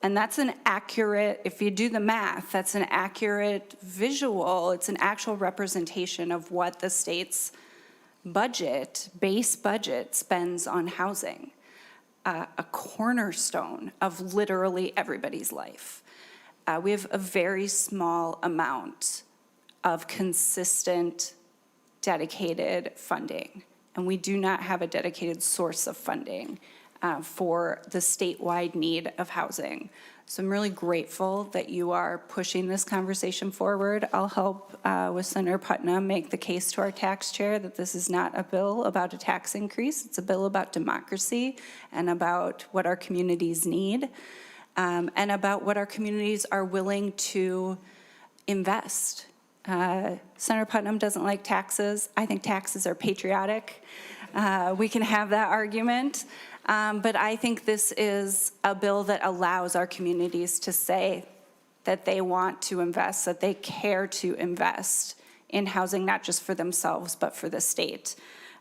And that's an accurate, if you do the math, that's an accurate visual. It's an actual representation of what the state's budget, base budget, spends on housing. A cornerstone of literally everybody's life. We have a very small amount of consistent, dedicated funding, and we do not have a dedicated source of funding for the statewide need of housing. So I'm really grateful that you are pushing this conversation forward. I'll help with Senator Putnam make the case to our tax chair that this is not a bill about a tax increase. It's a bill about democracy and about what our communities need and about what our communities are willing to invest. Senator Putnam doesn't like taxes. I think taxes are patriotic. We can have that argument. But I think this is a bill that allows our communities to say that they want to invest, that they care to invest in housing, not just for themselves, but for the state.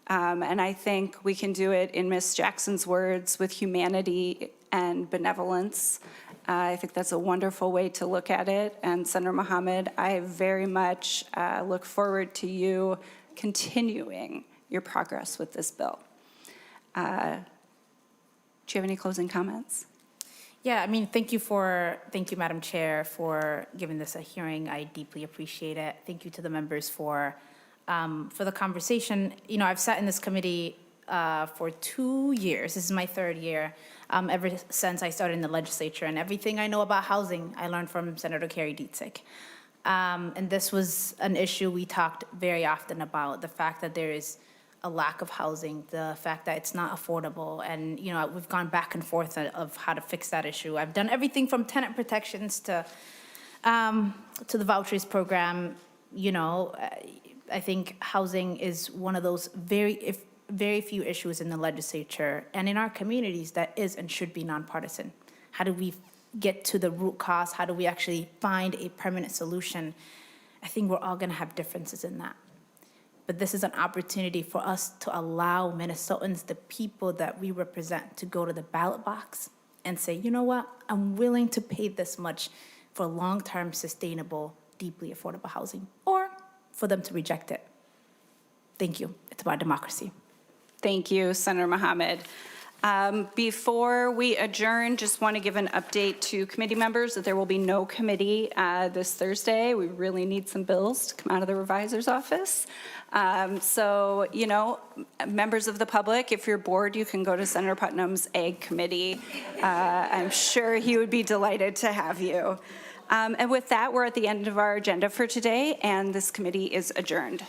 And I think we can do it, in Ms. Jackson's words, with humanity and benevolence. I think that's a wonderful way to look at it. And Senator Mohammed, I very much look forward to you continuing your progress with this bill. Do you have any closing comments? Yeah, I mean, thank you, Madam Chair, for giving this a hearing. I deeply appreciate it. Thank you to the members for the conversation. You know, I've sat in this committee for 2 years. This is my third year. ever since I started in the legislature. And everything I know about housing, I learned from Senator Carrie Dietzig. And this was an issue we talked very often about, the fact that there is a lack of housing, the fact that it's not affordable. And, you know, we've gone back and forth of how to fix that issue. I've done everything from tenant protections to the vouchers program. You know, I think housing is one of those very few issues in the legislature and in our communities that is and should be nonpartisan. How do we get to the root cause? How do we actually find a permanent solution? I think we're all going to have differences in that. But this is an opportunity for us to allow Minnesotans, the people that we represent, to go to the ballot box and say, you know what, I'm willing to pay this much for long-term, sustainable, deeply affordable housing, or for them to reject it. Thank you. It's about democracy. Thank you, Senator Mohammed. Before we adjourn, just want to give an update to committee members that there will be no committee this Thursday. We really need some bills to come out of the revisor's office. So, you know, members of the public, if you're bored, you can go to Senator Putnam's Ag Committee. I'm sure he would be delighted to have you. And with that, we're at the end of our agenda for today, and this committee is adjourned.